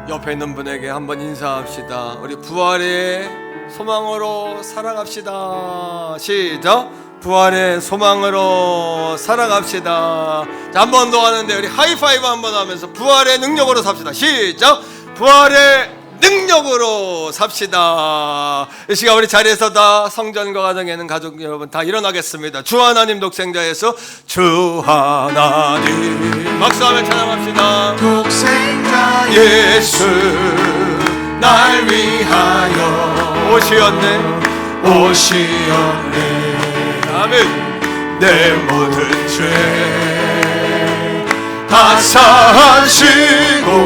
옆에 있는 분에게 한번 인사합시다. 우리 부활의 소망으로 살아갑시다. 시작. 부활의 소망으로 살아갑시다. 자, 한 번 더 하는데 우리 하이파이브 한번 하면서 부활의 능력으로 삽시다. 시작. 부활의 능력으로 삽시다. 이 시간 우리 자리에서 다 성전과 가정에 있는 가족 여러분 다 일어나겠습니다. 주 하나님 독생자에서 주 하나님 박수하며 찬양합시다. 독생자 예수 날 위하여 오시었네. 아멘. 내 모든 죄 다 사하시고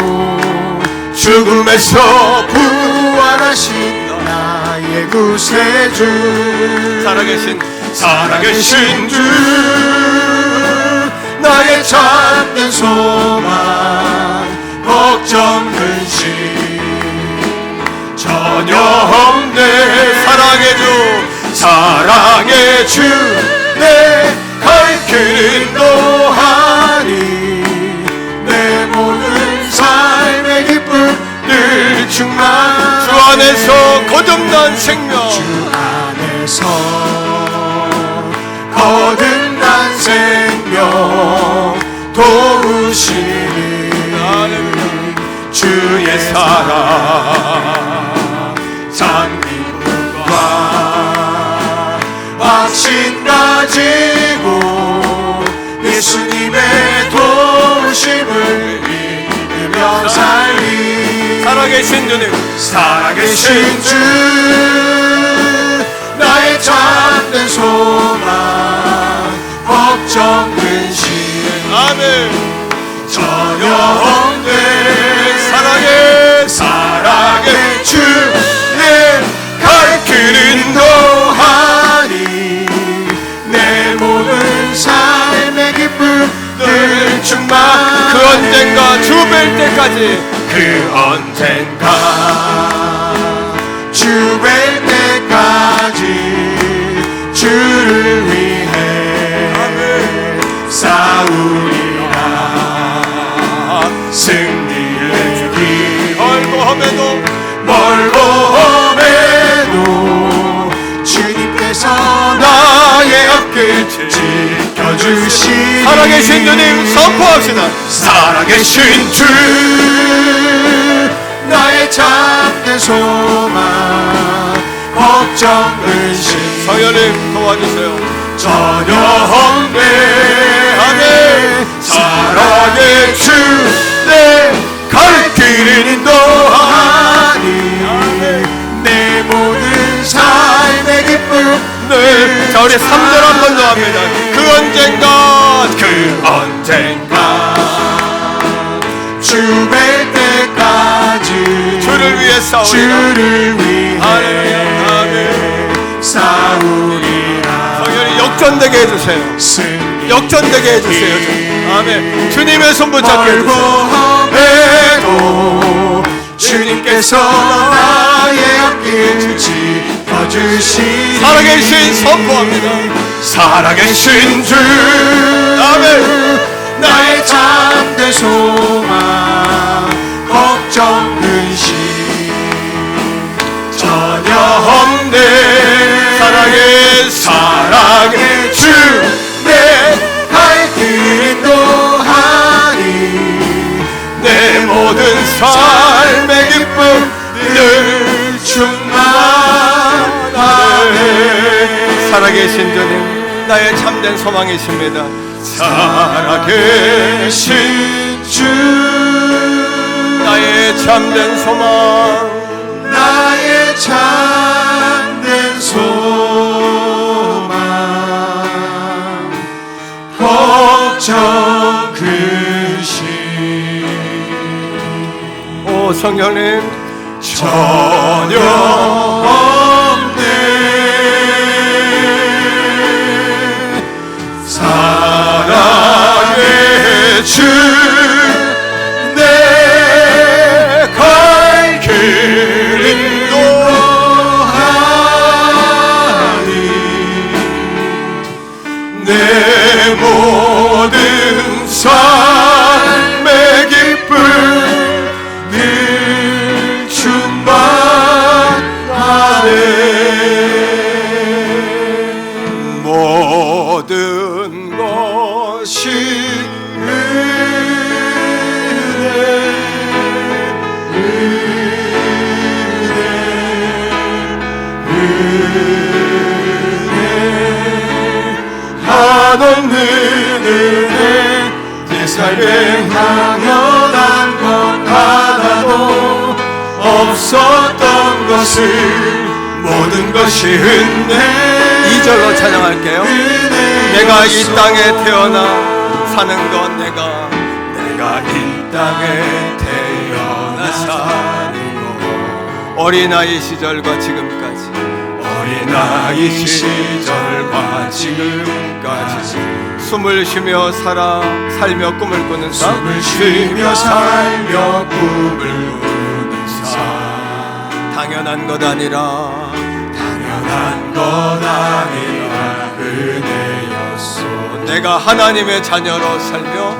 죽음에서 부활하신 나의 구세주, 살아계신 주, 나의 참된 소망, 걱정 근심 전혀 없네. 사랑의 주 내 갈 길 인도하니 내 모든 삶의 기쁨 늘 충만. 주 안에서 거듭난 생명, 주 안에서 거듭난 생명 도우시니 주의 사랑 장기과 확신 가지고 예수님의 도우심을 믿으며 살리. 살아계신 주님, 살아계신 주 나의 참된 소망, 걱정 근심 아멘. 전혀 없네. 사랑의 주 내 갈 길 인도하니 내 모든 삶의 기쁨 늘 충만. 그 언젠가 주 뵐 때까지, 그 언젠가 주 뵐 때까지 주를 위해 싸우리라. 승리의 길 멀고 험해도 주님께서 나의 앞길 지켜주시니. 살아계신 주님 선포합시다. 살아계신 주 나의 참된 소망, 걱정 근심 성령님 도와주세요. 전혀 없네. 아멘. 사랑의 주 내 갈 길 인도하니 내 모든 삶의 기쁨 늘. 자, 우리 3절 한 번 더 합니다. 그 언젠가 주 뵐 때까지 주를 위해 싸우리라. 주를 위해 아멘. 싸우리라. 성령님 역전되게 해주세요. 역전되게 해주세요. 아멘. 주님의 손 붙잡게 해주세요. 멀고 주님께서 나의 앞길 지켜주시니. 살아계신 선포합니다. 살아계신 주 아멘. 나의 참된 소망, 걱정 근심 전혀 없네. 사랑의 주 내 갈 길 인도하니 내 모든 삶의 기쁨 늘 충만하네. 살아계신 주님, 나의 참된 소망이십니다. 살아계신 주 나의 참된 소망, 나의 참된 소망 걱정 근심 오 성령님 전혀 없네 사랑의 주 내 갈 길 인도하니 내 모든 삶의 기쁨 늘 충만하네 모든 것이 한없는 은혜 내 삶에 당연한 것 하나도 없었던 것을 모든 것이 은혜 2절로 찬양할게요. 내가 이 땅에 태어나 사는 건 내가 이 땅에 태어나 사는 거 어린아이 시절과 지금까지 어린아이 시절과 지금까지 숨을 쉬며 살며 꿈을 꾸는 삶 숨을 쉬며 살며 꿈을 꾸는 삶 당연한 것 아니라 당연한 것 아니라 은혜였소 내가 하나님의 자녀로 살며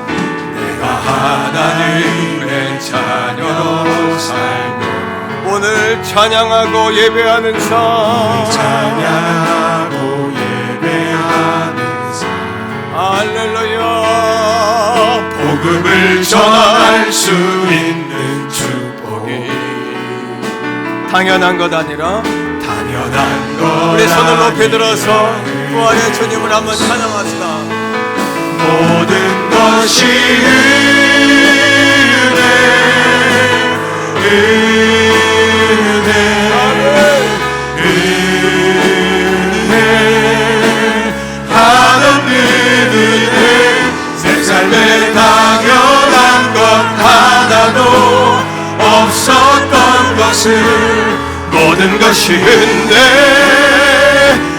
내가 하나님의 자녀로 살며 오늘 찬양하고 예배하는 삶 찬양하고 예배하는 삶 할렐루야 복음을 전할 수 있는 축복이 당연한 것 아니라 당연한 것 우리 손을 높이 아니라 들어서 부활의 주님을 한번 찬양합시다. 모든 것이 은혜 한없는 은혜 내 삶에 당연한 것 하나도 없었던 것을 모든 것이 은혜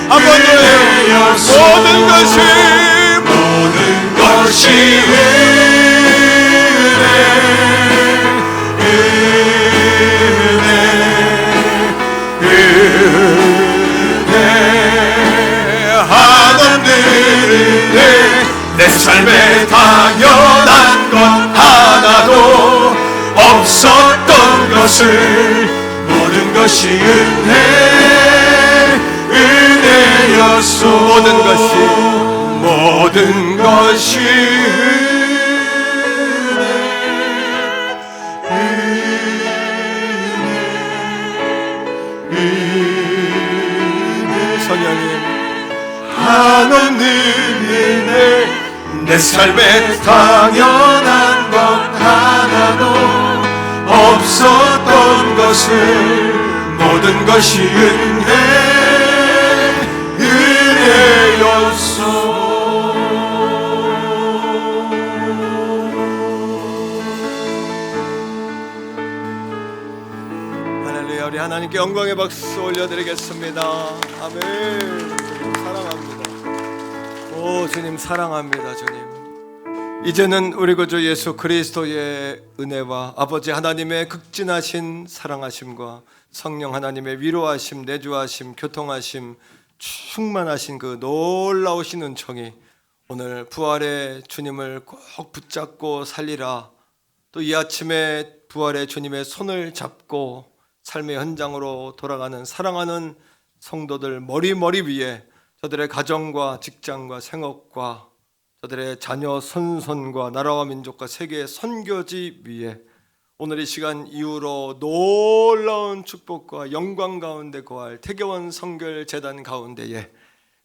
한번 더 해요. 모든 것이 은혜 한없는 은혜 내 삶에 당연한 것 하나도 없었던 것을 모든 것이 은혜였소 모든 것이 성령님 한없는 은혜 내 삶에 당연한 것 하나도 없었던 것을 모든 것이 은혜였소 할렐루야 우리 하나님께 영광의 박수 올려드리겠습니다. 아멘. 주님 사랑합니다. 오 주님 사랑합니다. 주님 이제는 우리 구주 예수 그리스도의 은혜와 아버지 하나님의 극진하신 사랑하심과 성령 하나님의 위로하심, 내주하심, 교통하심, 충만하신 그 놀라우신 은총이 오늘 부활의 주님을 꼭 붙잡고 살리라. 또 이 아침에 부활의 주님의 손을 잡고 삶의 현장으로 돌아가는 사랑하는 성도들 머리 위에 저들의 가정과 직장과 생업과 저들의 자녀 선손과 나라와 민족과 세계의 선교지 위에 오늘 이 시간 이후로 놀라운 축복과 영광 가운데 거할 태교원 성결 재단 가운데에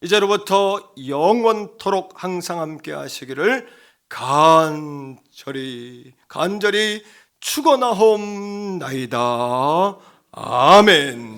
이제로부터 영원토록 항상 함께 하시기를 간절히 축원하옵나이다. 아멘.